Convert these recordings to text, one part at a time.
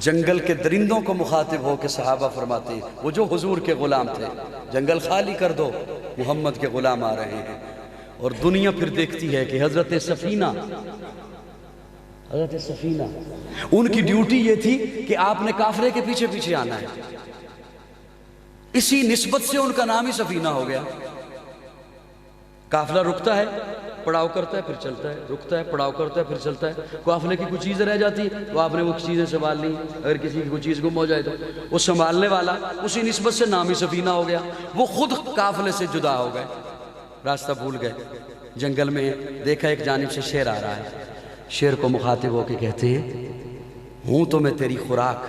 جنگل کے درندوں کو مخاطب ہو کے صحابہ فرماتے ہیں وہ جو حضور کے غلام تھے، جنگل خالی کر دو، محمد کے غلام آ رہے ہیں۔ اور دنیا پھر دیکھتی ہے کہ حضرت سفینہ ان کی ڈیوٹی یہ تھی کہ آپ نے کافرے کے پیچھے پیچھے آنا ہے، اسی نسبت سے ان کا نام ہی سفینہ ہو گیا۔ قافلہ رکتا ہے، پڑاؤ کرتا ہے، پھر چلتا ہے، رکتا ہے، پڑاؤ کرتا ہے، پھر چلتا ہے۔ قافلے کی کچھ چیزیں رہ جاتی تو آپ نے وہ چیزیں سنبھال لی، اگر کسی کی کوئی چیز گم ہو جائے تو وہ سنبھالنے والا، اسی نسبت سے نام ہی سفینہ ہو گیا۔ وہ خود قافلے سے جدا ہو گئے، راستہ بھول گئے، جنگل میں دیکھا ایک جانب سے شیر آ رہا ہے، شیر کو مخاطب ہو کے کہتے ہیں ہوں تو میں تیری خوراک،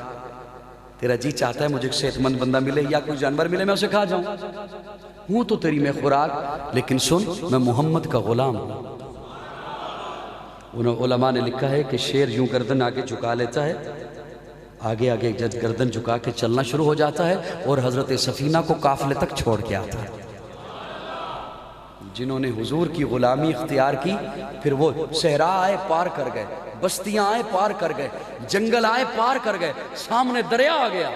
تیرا جی چاہتا ہے مجھے ایک صحت مند بندہ ملے یا کوئی جانور ملے میں اسے کھا جاؤں، ہوں تو تیری میں خوراک، لیکن سن میں محمد کا غلام ہوں۔ انہوں علماء نے لکھا ہے کہ شیر یوں گردن آگے جھکا لیتا ہے، آگے آگے جب گردن جھکا کے چلنا شروع ہو جاتا ہے اور حضرت سفینہ کو قافلے تک چھوڑ کے آتا ہے۔ جنہوں نے حضور کی غلامی اختیار کی پھر وہ صحرا آئے پار کر گئے، بستیاں آئے پار کر گئے، جنگل آئے پار کر گئے، سامنے دریا آ گیا۔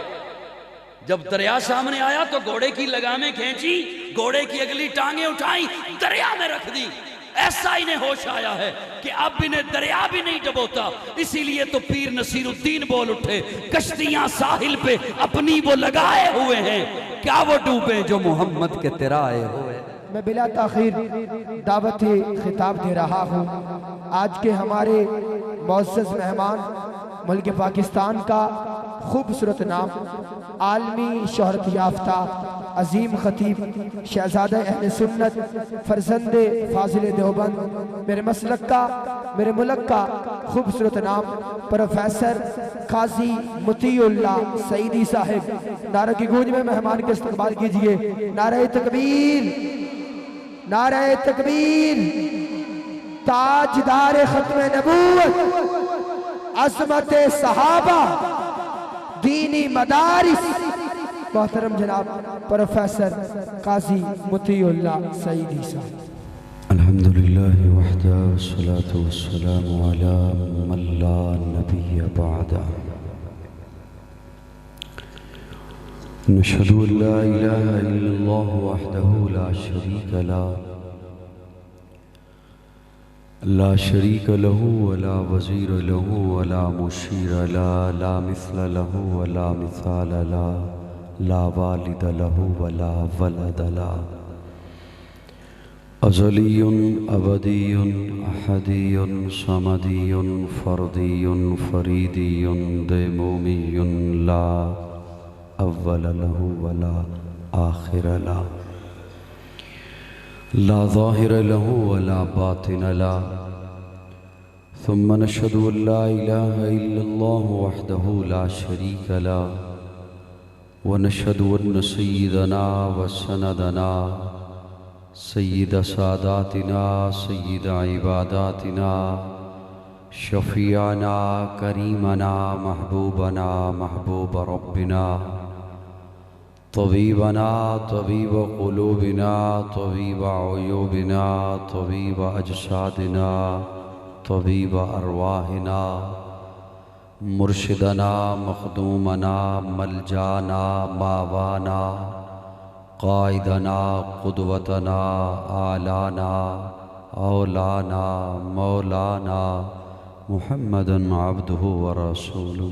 جب دریا سامنے آیا تو گھوڑے کی لگامیں کھینچی، گھوڑے کی اگلی ٹانگیں اٹھائیں، دریا میں رکھ دی۔ ایسا انہیں ہوش آیا ہے کہ اب انہیں دریا بھی نہیں ڈبوتا، اسی لیے تو پیر نصیر الدین بول اٹھے کشتیاں ساحل پہ اپنی وہ لگائے ہوئے ہیں، کیا وہ ڈوبے جو محمد کے ترائے ہوئے۔ میں بلا تاخیر دعوت خطاب دے رہا ہوں آج کے ہمارے معزز مہمان، ملک پاکستان کا خوبصورت نام، عالمی شہرت یافتہ عظیم خطیب، شہزادہ اہل سنت، فرزند فاضل دیوبند، میرے مسلک کا، میرے ملک کا خوبصورت نام، پروفیسر قاضی مطیع اللہ سعیدی صاحب۔ نعرہ کی گونج میں مہمان کے استقبال کیجئے۔ نعرہ تکبیر، نعرہ تکبیر، تاجدار ختم نبوت، عظمت صحابہ، دینی مدارس، محترم جناب پروفیسر قاضی مطیع اللہ سعیدی صاحب۔ الحمدللہ وحدہ والصلاة والسلام علی من لا نبی بعدہ، نشہد ان لا الہ الا اللہ وحدہ لا شریک له، لا شریک له ولا وزیر له ولا مشیر له، لا مثل له ولا مثال له، لا والد له ولا ولد له، ازلی ابدی احدی صمدی فردی فریدی دیمومی لا اول له ولا آخر له، لا ظاہر له ولا باطن له، ثم نشهد ان لا اله الا الله وحده لا شريك له، ونشهد ان سيدنا وسندنا سيد ساداتنا سيد عباداتنا شفيعنا كريمنا محبوبنا محبوب ربنا طبيبنا طبيب قلوبنا طبيب عيوبنا طبيب أجسادنا طبيب أرواحنا مرشدنا مخدومنا ملجانا ماوانا قائدنا قدوتنا آلانا اولانا مولانا محمدا عبده ورسوله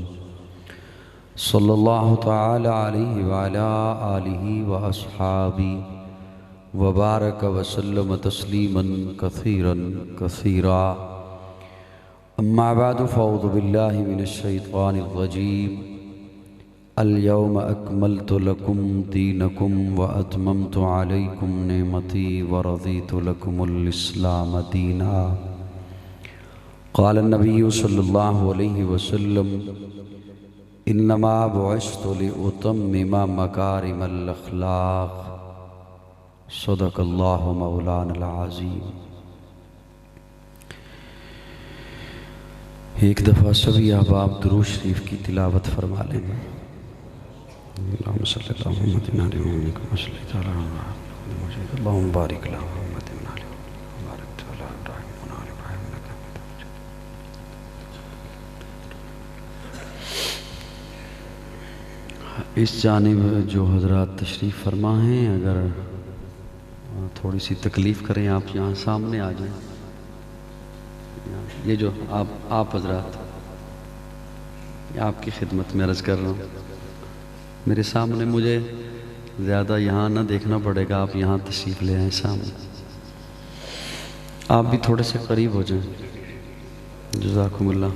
صلی اللہ تعالی علیہ وعلا آلہ وأصحابہ وبارک وسلم تسلیما کثیرا کثیرا، اما بعد فاعوذ باللہ من الشیطان الرجیم۔ اليوم اکملت لکم دینکم واتممت علیکم نعمتی ورضیت لکم الاسلام دینا۔ قال النبی صلی اللہ علیہ وسلم انما بعثت لأتمم مکارم الاخلاق، صدق اللہ مولانا العظیم۔ ایک دفعہ سبھی احباب درود شریف کی تلاوت فرما لیں۔ اللہم صلی اللہ محمد علی محمد کما صلیت علی محمد، اللہم بارک علی محمد علی بارک علی ابراہیم وعلی ابراہیم انک حمید مجید۔ اس جانب جو حضرات تشریف فرما ہیں اگر تھوڑی سی تکلیف کریں آپ یہاں سامنے آ جائیں. یہ جو آپ حضرات آپ کی خدمت میں عرض کر رہا ہوں، میرے سامنے مجھے زیادہ یہاں نہ دیکھنا پڑے گا، آپ یہاں تشریف لے آئیں سامنے. آپ بھی تھوڑے سے قریب ہو جائیں. جزاکم اللہ.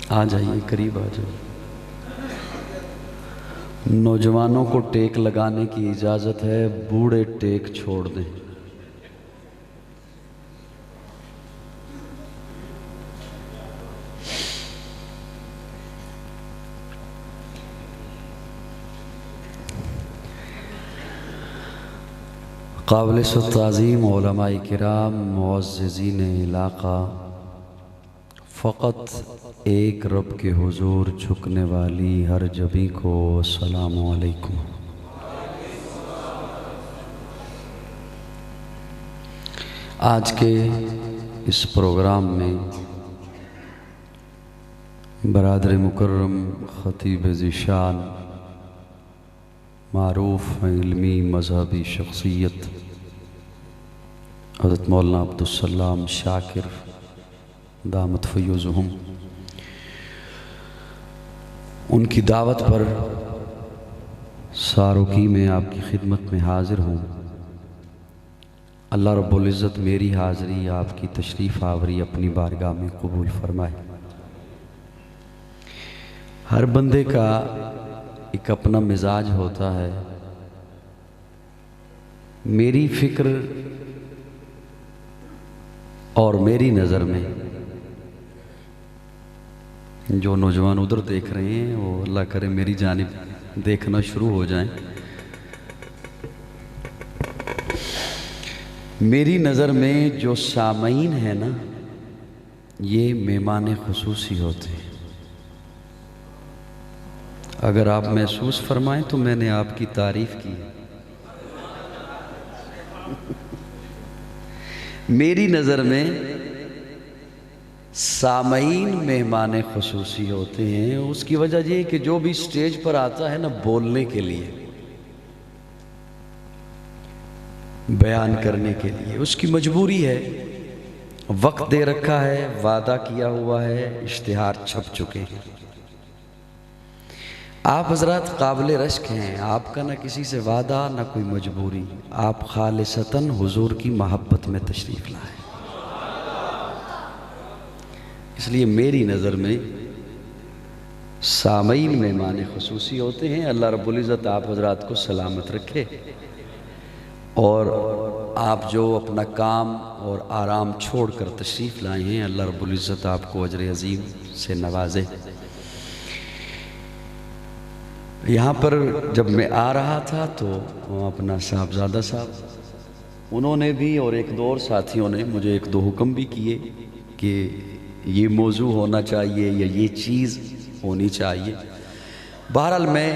آ جائیے قریب آ جائیں. نوجوانوں کو ٹیک لگانے کی اجازت ہے، بوڑھے ٹیک چھوڑ دیں. قابل تعظیم علماء کرام، معززین علاقہ، فقط ایک رب کے حضور جھکنے والی ہر جبی کو السلام علیکم. آج کے اس پروگرام میں برادر مکرم خطیب ذیشان، معروف علمی مذہبی شخصیت حضرت مولانا عبدالسلام شاکر دامت فیوزہم، ان کی دعوت پر ساروکی میں آپ کی خدمت میں حاضر ہوں. اللہ رب العزت میری حاضری آپ کی تشریف آوری اپنی بارگاہ میں قبول فرمائے. ہر بندے کا ایک اپنا مزاج ہوتا ہے. میری فکر اور میری نظر میں جو نوجوان ادھر دیکھ رہے ہیں وہ اللہ کرے میری جانب دیکھنا شروع ہو جائیں. میری نظر میں جو سامعین ہیں نا، یہ مہمان خصوصی ہوتے ہیں. اگر آپ محسوس فرمائیں تو میں نے آپ کی تعریف کی. میری نظر میں سامعین مہمان خصوصی ہوتے ہیں. اس کی وجہ یہ کہ جو بھی سٹیج پر آتا ہے نا بولنے کے لیے، بیان کرنے کے لیے، اس کی مجبوری ہے. وقت دے رکھا ہے، وعدہ کیا ہوا ہے، اشتہار چھپ چکے ہیں. آپ حضرات قابل رشک ہیں. آپ کا نہ کسی سے وعدہ نہ کوئی مجبوری. آپ خالصتاً حضور کی محبت میں تشریف لائیں. اس لیے میری نظر میں سامعین مہمان خصوصی ہوتے ہیں. اللہ رب العزت آپ حضرات کو سلامت رکھے، اور آپ جو اپنا کام اور آرام چھوڑ کر تشریف لائے ہیں، اللہ رب العزت آپ کو اجر عظیم سے نوازے. یہاں پر جب میں آ رہا تھا تو اپنا صاحبزادہ صاحب، انہوں نے بھی اور ایک دو اور ساتھیوں نے مجھے ایک دو حکم بھی کیے کہ یہ موضوع ہونا چاہیے یا یہ چیز ہونی چاہیے. بہرحال میں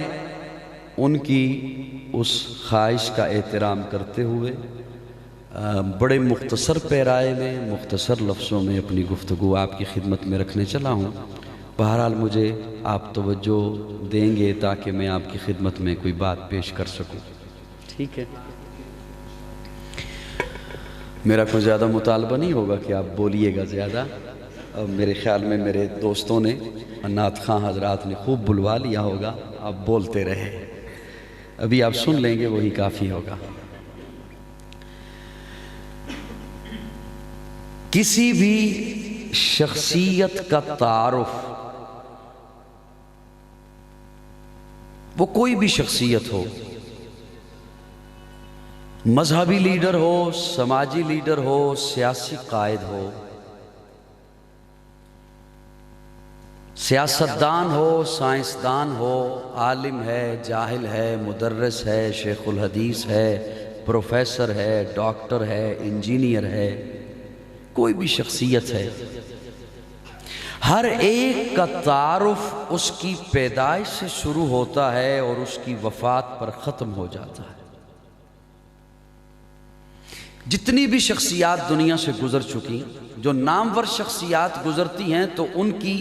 ان کی اس خواہش کا احترام کرتے ہوئے بڑے مختصر پیرائے میں، مختصر لفظوں میں اپنی گفتگو آپ کی خدمت میں رکھنے چلا ہوں. بہرحال مجھے آپ توجہ دیں گے تاکہ میں آپ کی خدمت میں کوئی بات پیش کر سکوں. ٹھیک ہے؟ میرا کوئی زیادہ مطالبہ نہیں ہوگا کہ آپ بولیے گا زیادہ. میرے خیال میں میرے دوستوں نے، نعت خواں حضرات نے خوب بلوا لیا ہوگا. آپ بولتے رہے، ابھی آپ سن لیں گے، وہی کافی ہوگا. کسی بھی شخصیت کا تعارف، وہ کوئی بھی شخصیت ہو، مذہبی لیڈر ہو، سماجی لیڈر ہو، سیاسی قائد ہو، سیاستدان ہو، سائنسدان ہو، عالم ہے، جاہل ہے، مدرس ہے، شیخ الحدیث ہے، پروفیسر ہے، ڈاکٹر ہے، انجینئر ہے، کوئی بھی شخصیت ہے، ہر ایک کا تعارف اس کی پیدائش سے شروع ہوتا ہے اور اس کی وفات پر ختم ہو جاتا ہے. جتنی بھی شخصیات دنیا سے گزر چکی، جو نامور شخصیات گزرتی ہیں تو ان کی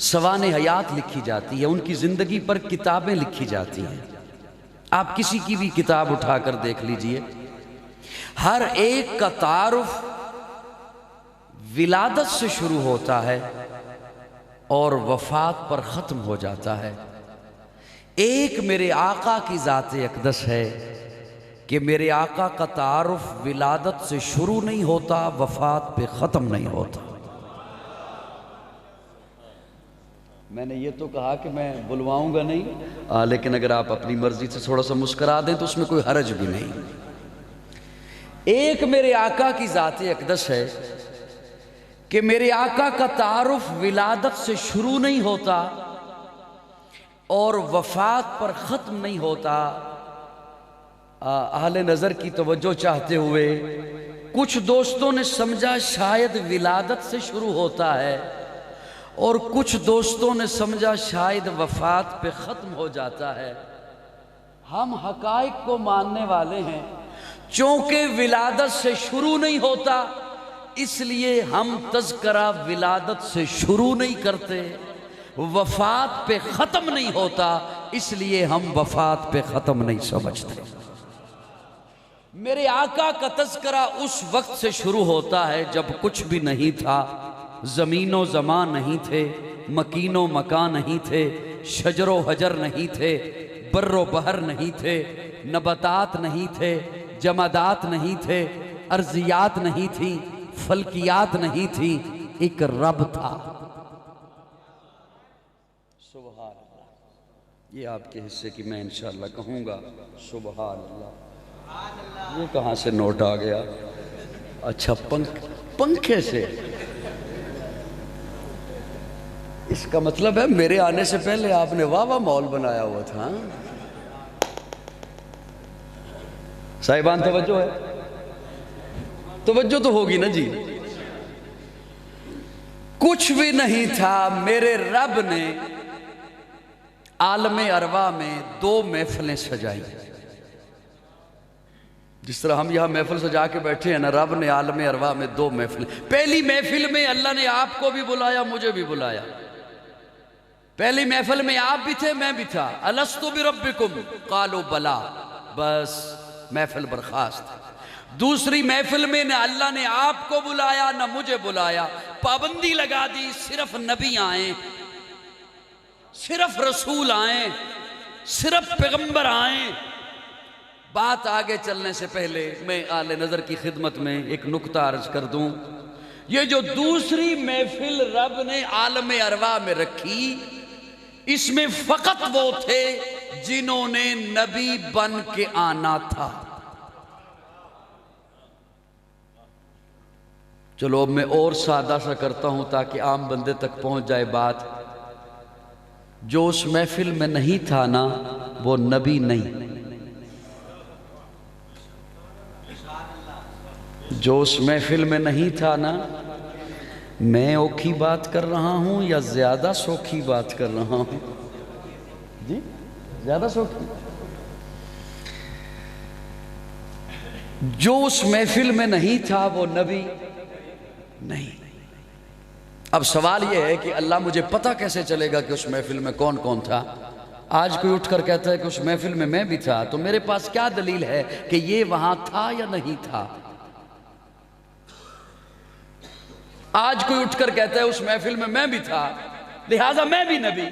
سوانح حیات لکھی جاتی ہے، ان کی زندگی پر کتابیں لکھی جاتی ہیں۔ آپ کسی کی بھی کتاب اٹھا کر دیکھ لیجئے، ہر ایک کا تعارف ولادت سے شروع ہوتا ہے اور وفات پر ختم ہو جاتا ہے۔ ایک میرے آقا کی ذات اقدس ہے کہ میرے آقا کا تعارف ولادت سے شروع نہیں ہوتا، وفات پہ ختم نہیں ہوتا۔ میں نے یہ تو کہا کہ میں بلواؤں گا نہیں، لیکن اگر آپ اپنی مرضی سے تھوڑا سا مسکرا دیں تو اس میں کوئی حرج بھی نہیں۔ ایک میرے آقا کی ذات اقدس ہے کہ میرے آقا کا تعارف ولادت سے شروع نہیں ہوتا اور وفات پر ختم نہیں ہوتا۔ اہل نظر کی توجہ چاہتے ہوئے کچھ دوستوں نے سمجھا شاید ولادت سے شروع ہوتا ہے اور کچھ دوستوں نے سمجھا شاید وفات پہ ختم ہو جاتا ہے۔ ہم حقائق کو ماننے والے ہیں، چونکہ ولادت سے شروع نہیں ہوتا اس لیے ہم تذکرہ ولادت سے شروع نہیں کرتے، وفات پہ ختم نہیں ہوتا اس لیے ہم وفات پہ ختم نہیں سمجھتے۔ میرے آقا کا تذکرہ اس وقت سے شروع ہوتا ہے جب کچھ بھی نہیں تھا، زمین و زمان نہیں تھے، مکین و مکان نہیں تھے، شجر و حجر نہیں تھے، بر و بحر نہیں تھے، نباتات نہیں تھے، جمادات نہیں تھے، ارضیات نہیں تھی، فلکیات نہیں تھی، ایک رب تھا۔ سبحان اللہ، یہ آپ کے حصے کی میں انشاءاللہ کہوں گا سبحان اللہ۔ یہ کہاں سے نوٹ آ گیا؟ اچھا، پنکھے سے۔ اس کا مطلب ہے میرے آنے سے پہلے آپ نے واہ واہ مال بنایا ہوا تھا۔ صاحبان توجہ ہے؟ توجہ تو ہوگی نا جی۔ کچھ بھی نہیں تھا، میرے رب نے عالم ارواح میں 2 محفلیں سجائی۔ جس طرح ہم یہاں محفل سجا کے بیٹھے ہیں نا، رب نے عالم ارواح میں 2 محفلیں۔ پہلی محفل میں اللہ نے آپ کو بھی بلایا، مجھے بھی بلایا۔ پہلی محفل میں آپ بھی تھے، میں بھی تھا۔ الستو بربکم قالوا بلا، بس محفل برخاست۔ دوسری محفل میں نہ اللہ نے آپ کو بلایا نہ مجھے بلایا، پابندی لگا دی صرف نبی آئیں، صرف رسول آئیں، صرف پیغمبر آئیں۔ بات آگے چلنے سے پہلے میں اہل نظر کی خدمت میں ایک نکتہ عرض کر دوں۔ یہ جو دوسری محفل رب نے عالم ارواح میں رکھی، اس میں فقط وہ تھے جنہوں نے نبی بن کے آنا تھا۔ چلو اب میں اور سادہ سا کرتا ہوں تاکہ عام بندے تک پہنچ جائے بات۔ جو اس محفل میں نہیں تھا نا، وہ نبی نہیں۔ جو اس محفل میں نہیں تھا نا، میں اوکھی بات کر رہا ہوں یا زیادہ سوکھی بات کر رہا ہوں؟ جی زیادہ سوکھی۔ جو اس محفل میں نہیں تھا وہ نبی نہیں۔ اب سوال یہ ہے کہ اللہ مجھے پتہ کیسے چلے گا کہ اس محفل میں کون کون تھا؟ آج کوئی اٹھ کر کہتا ہے کہ اس محفل میں میں بھی تھا، تو میرے پاس کیا دلیل ہے کہ یہ وہاں تھا یا نہیں تھا؟ آج کوئی اٹھ کر کہتا ہے اس محفل میں میں بھی تھا لہٰذا میں بھی نبی،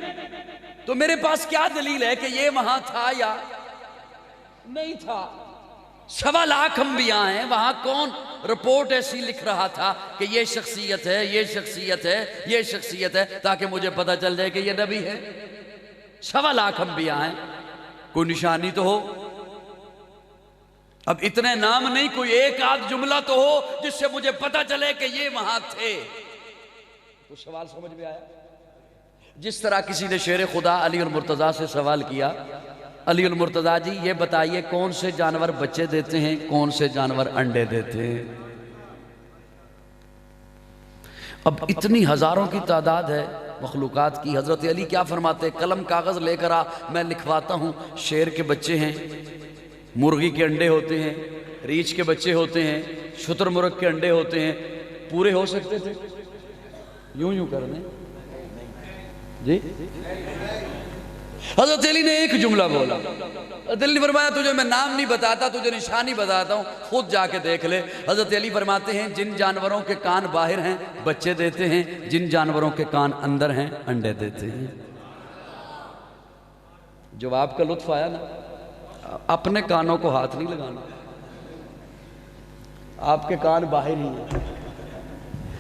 تو میرے پاس کیا دلیل ہے کہ یہ وہاں تھا یا نہیں تھا؟ 1.25 لاکھ انبیاء ہیں، وہاں کون رپورٹ ایسی لکھ رہا تھا کہ یہ شخصیت ہے، یہ شخصیت ہے، یہ شخصیت ہے، تاکہ مجھے پتہ چل جائے کہ یہ نبی ہے؟ 1.25 لاکھ انبیاء ہیں، کوئی نشانی تو ہو۔ اب اتنے نام نہیں، کوئی ایک آدھ جملہ تو ہو جس سے مجھے پتہ چلے کہ یہ وہاں تھے۔ تو سوال سمجھ میں آیا؟ جس طرح کسی نے شیر خدا علی المرتضیٰ سے سوال کیا، علی المرتضیٰ جی یہ بتائیے کون سے جانور بچے دیتے ہیں، کون سے جانور انڈے دیتے ہیں؟ اب اتنی ہزاروں کی تعداد ہے مخلوقات کی، حضرت علی کیا فرماتے؟ قلم کاغذ لے کر آ، میں لکھواتا ہوں۔ شیر کے بچے ہیں، مرغی کے انڈے ہوتے ہیں، ریچھ کے بچے ہوتے ہیں، شتر مرغ کے انڈے ہوتے ہیں، پورے ہو سکتے تھے؟ یوں کرنے جی حضرت علی نے ایک جملہ بولا. حضرت علی نے فرمایا تجھے میں نام نہیں بتاتا، تجھے نشانی بتاتا ہوں، خود جا کے دیکھ لے. حضرت علی فرماتے ہیں جن جانوروں کے کان باہر ہیں بچے دیتے ہیں، جن جانوروں کے کان اندر ہیں انڈے دیتے ہیں. جو آپ کا لطف آیا نا، اپنے کانوں کو ہاتھ نہیں لگانا، آپ کے کان باہر ہی ہیں.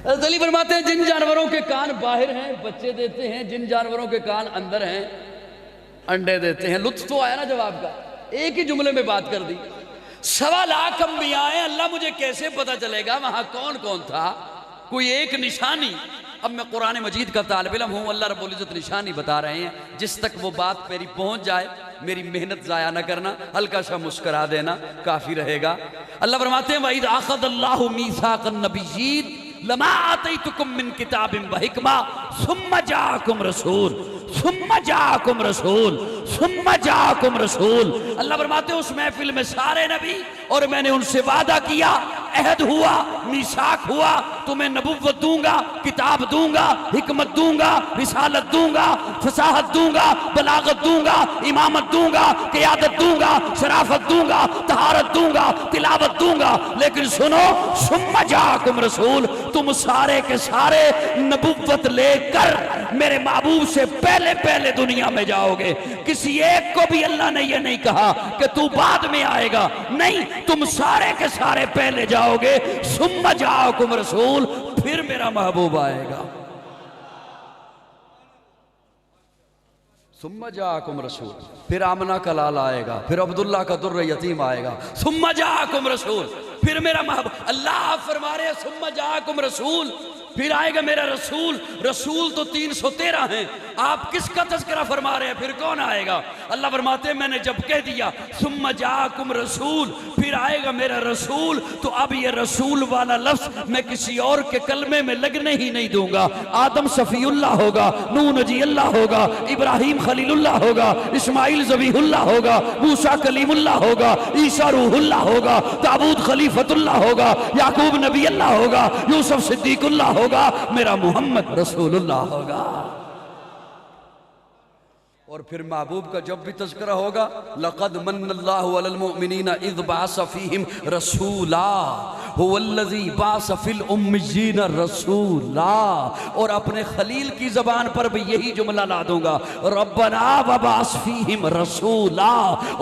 حضرت علی فرماتے ہیں جن جانوروں کے کان باہر ہیں بچے دیتے ہیں، جن جانوروں کے کان اندر ہیں انڈے دیتے ہیں. لطف تو آیا نا جواب کا، ایک ہی جملے میں بات کر دی. 1.25 لاکھ انبیاء ہیں، اللہ مجھے کیسے پتا چلے گا وہاں کون کون تھا؟ کوئی ایک نشانی. اب میں قرآن مجید کا طالب علم ہوں، اللہ رب العزت نشانی بتا رہے ہیں، جس تک وہ بات میری پہنچ جائے میری محنت ضائع نہ کرنا، ہلکا سا مسکرا دینا کافی رہے گا. اللہ فرماتے ہیں وَإِذْ أَخَذَ اللَّهُ مِيثَاقَ النَّبِيِّينَ لَمَا آتَيْتُكُم مِّن كِتَابٍ وَحِكْمَةٍ ثُمَّ جَاءَكُمْ رَسُولٌ. اللہ فرماتے ہیں اس محفل میں سارے نبی، اور میں نے ان سے وعدہ کیا، عہد ہوا، میثاق ہوا، تمہیں نبوت دوں گا، کتاب دوں گا، حکمت دوں گا، رسالت دوں گا، فصاحت دوں گا، بلاغت دوں گا، امامت دوں گا، قیادت دوں گا، شرافت دوں گا، طہارت دوں گا، تلاوت دوں گا. لیکن سنو، ثم جاءکم رسول، تم سارے کے سارے نبوت لے کر میرے محبوب سے پہلے دنیا میں جاؤ گے. کسی ایک کو بھی اللہ نے یہ نہیں کہا کہ تو بعد میں آئے گا، نہیں، تم سارے کے سارے پہلے جاؤ گے. ثم جاءکم رسول، پھر میرا محبوب آئے گا. ثم جاءکم رسول، پھر آمنہ کا لال آئے گا، پھر عبداللہ کا در یتیم آئے گا. ثم جاءکم رسول، پھر میرا محبوب. اللہ فرما رہے ہیں ثم جاءکم رسول، پھر آئے گا میرا رسول. رسول تو 313 ہیں، آپ کس کا تذکرہ فرما رہے ہیں؟ پھر کون آئے گا؟ اللہ فرماتے ہیں میں نے جب کہہ دیا ثم جاءکم رسول، پھر آئے گا میرا رسول، تو اب یہ رسول والا لفظ میں کسی اور کے کلمے میں لگنے ہی نہیں دوں گا. آدم صفی اللہ ہوگا، نوح نجی اللہ ہوگا، ابراہیم خلیل اللہ ہوگا، اسماعیل ذبیح اللہ ہوگا، موسیٰ کلیم اللہ ہوگا، عیسیٰ روح اللہ ہوگا، داؤد خلیفۃ اللہ ہوگا، یعقوب نبی اللہ ہوگا، یوسف صدیق اللہ ہوگا، میرا محمد رسول اللہ ہوگا. اور پھر محبوب کا جب بھی تذکرہ ہوگا لَقَدْ مَنَّ اللَّهُ عَلَى الْمُؤْمِنِينَ إِذْ بَعَثَ فِيهِمْ رَسُولًا هُوَ الَّذِي بَعَثَ فِي الْأُمِّيِّينَ رَسُولًا. اور اپنے خلیل کی زبان پر بھی یہی جملہ لا دوں گا، رَبَّنَا وَبَعَثْ فِيهِمْ رَسُولًا.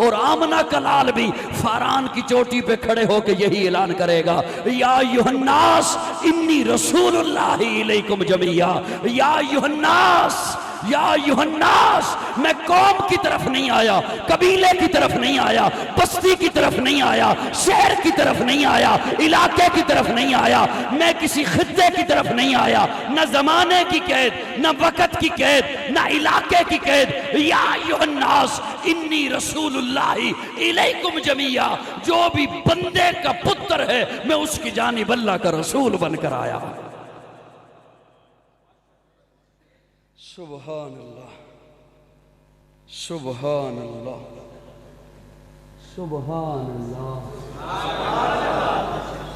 اور آمنہ کا لال بھی فاران کی چوٹی پہ کھڑے ہو کے یہی اعلان کرے گا، یا ایھا الناس انی رسول اللہ الیکم جمیعا. یا ایھا الناس، یا ایھا الناس، میں قوم کی طرف نہیں آیا، قبیلے کی طرف نہیں آیا، بستی کی طرف نہیں آیا، شہر کی طرف نہیں آیا، علاقے کی طرف نہیں آیا، میں کسی خطے کی طرف نہیں آیا، نہ زمانے کی قید، نہ وقت کی قید، نہ علاقے کی قید. یا ایھا الناس انی رسول اللہ الیکم جمیعا. جو بھی بندے کا پتر ہے میں اس کی جانب اللہ کا رسول بن کر آیا. سبحان اللہ، سبحان اللہ، سبحان اللہ،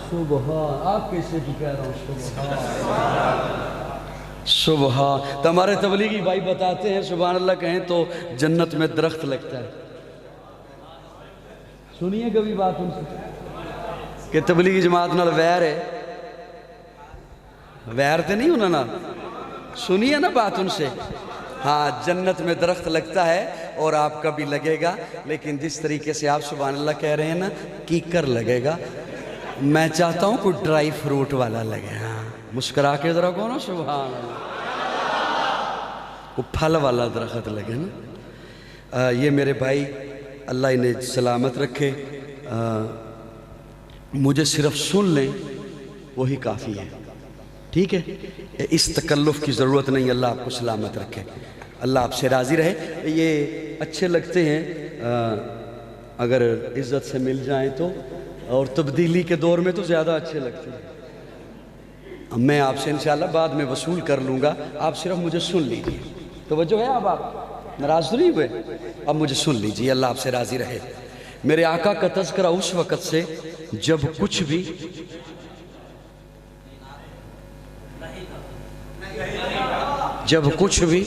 سبحان. آپ کیسے بھی کہہ رہا ہوں سبحان سبحان. تو ہمارے تبلیغی بھائی بتاتے ہیں سبحان اللہ کہیں تو جنت میں درخت لگتا ہے. سنیے کبھی بات ان سے کہ تبلیغی جماعت نال ویر ہے، ویر تے نہیں انہوں نے سنیے نا بات ان سے. ہاں، جنت میں درخت لگتا ہے اور آپ کا بھی لگے گا، لیکن جس طریقے سے آپ سبحان اللہ کہہ رہے ہیں نا، کیکر لگے گا. میں چاہتا ہوں کوئی ڈرائی فروٹ والا لگے. ہاں، مسکرا کے ذرا کہو نا سبحان اللہ. وہ پھل والا درخت لگے نا. یہ میرے بھائی اللہ انہیں سلامت رکھے، مجھے صرف سن لیں وہی کافی ہے. ٹھیک ہے، اس تکلف کی ضرورت نہیں. اللہ آپ کو سلامت رکھے، اللہ آپ سے راضی رہے. یہ اچھے لگتے ہیں اگر عزت سے مل جائیں تو، اور تبدیلی کے دور میں تو زیادہ اچھے لگتے ہیں. میں آپ سے انشاءاللہ بعد میں وصول کر لوں گا، آپ صرف مجھے سن لیجیے. توجہ ہے؟ اب آپ ناراض تو نہیں ہوئے؟ اب مجھے سن لیجیے، اللہ آپ سے راضی رہے. میرے آقا کا تذکرہ اس وقت سے جب کچھ بھی جب کچھ بھی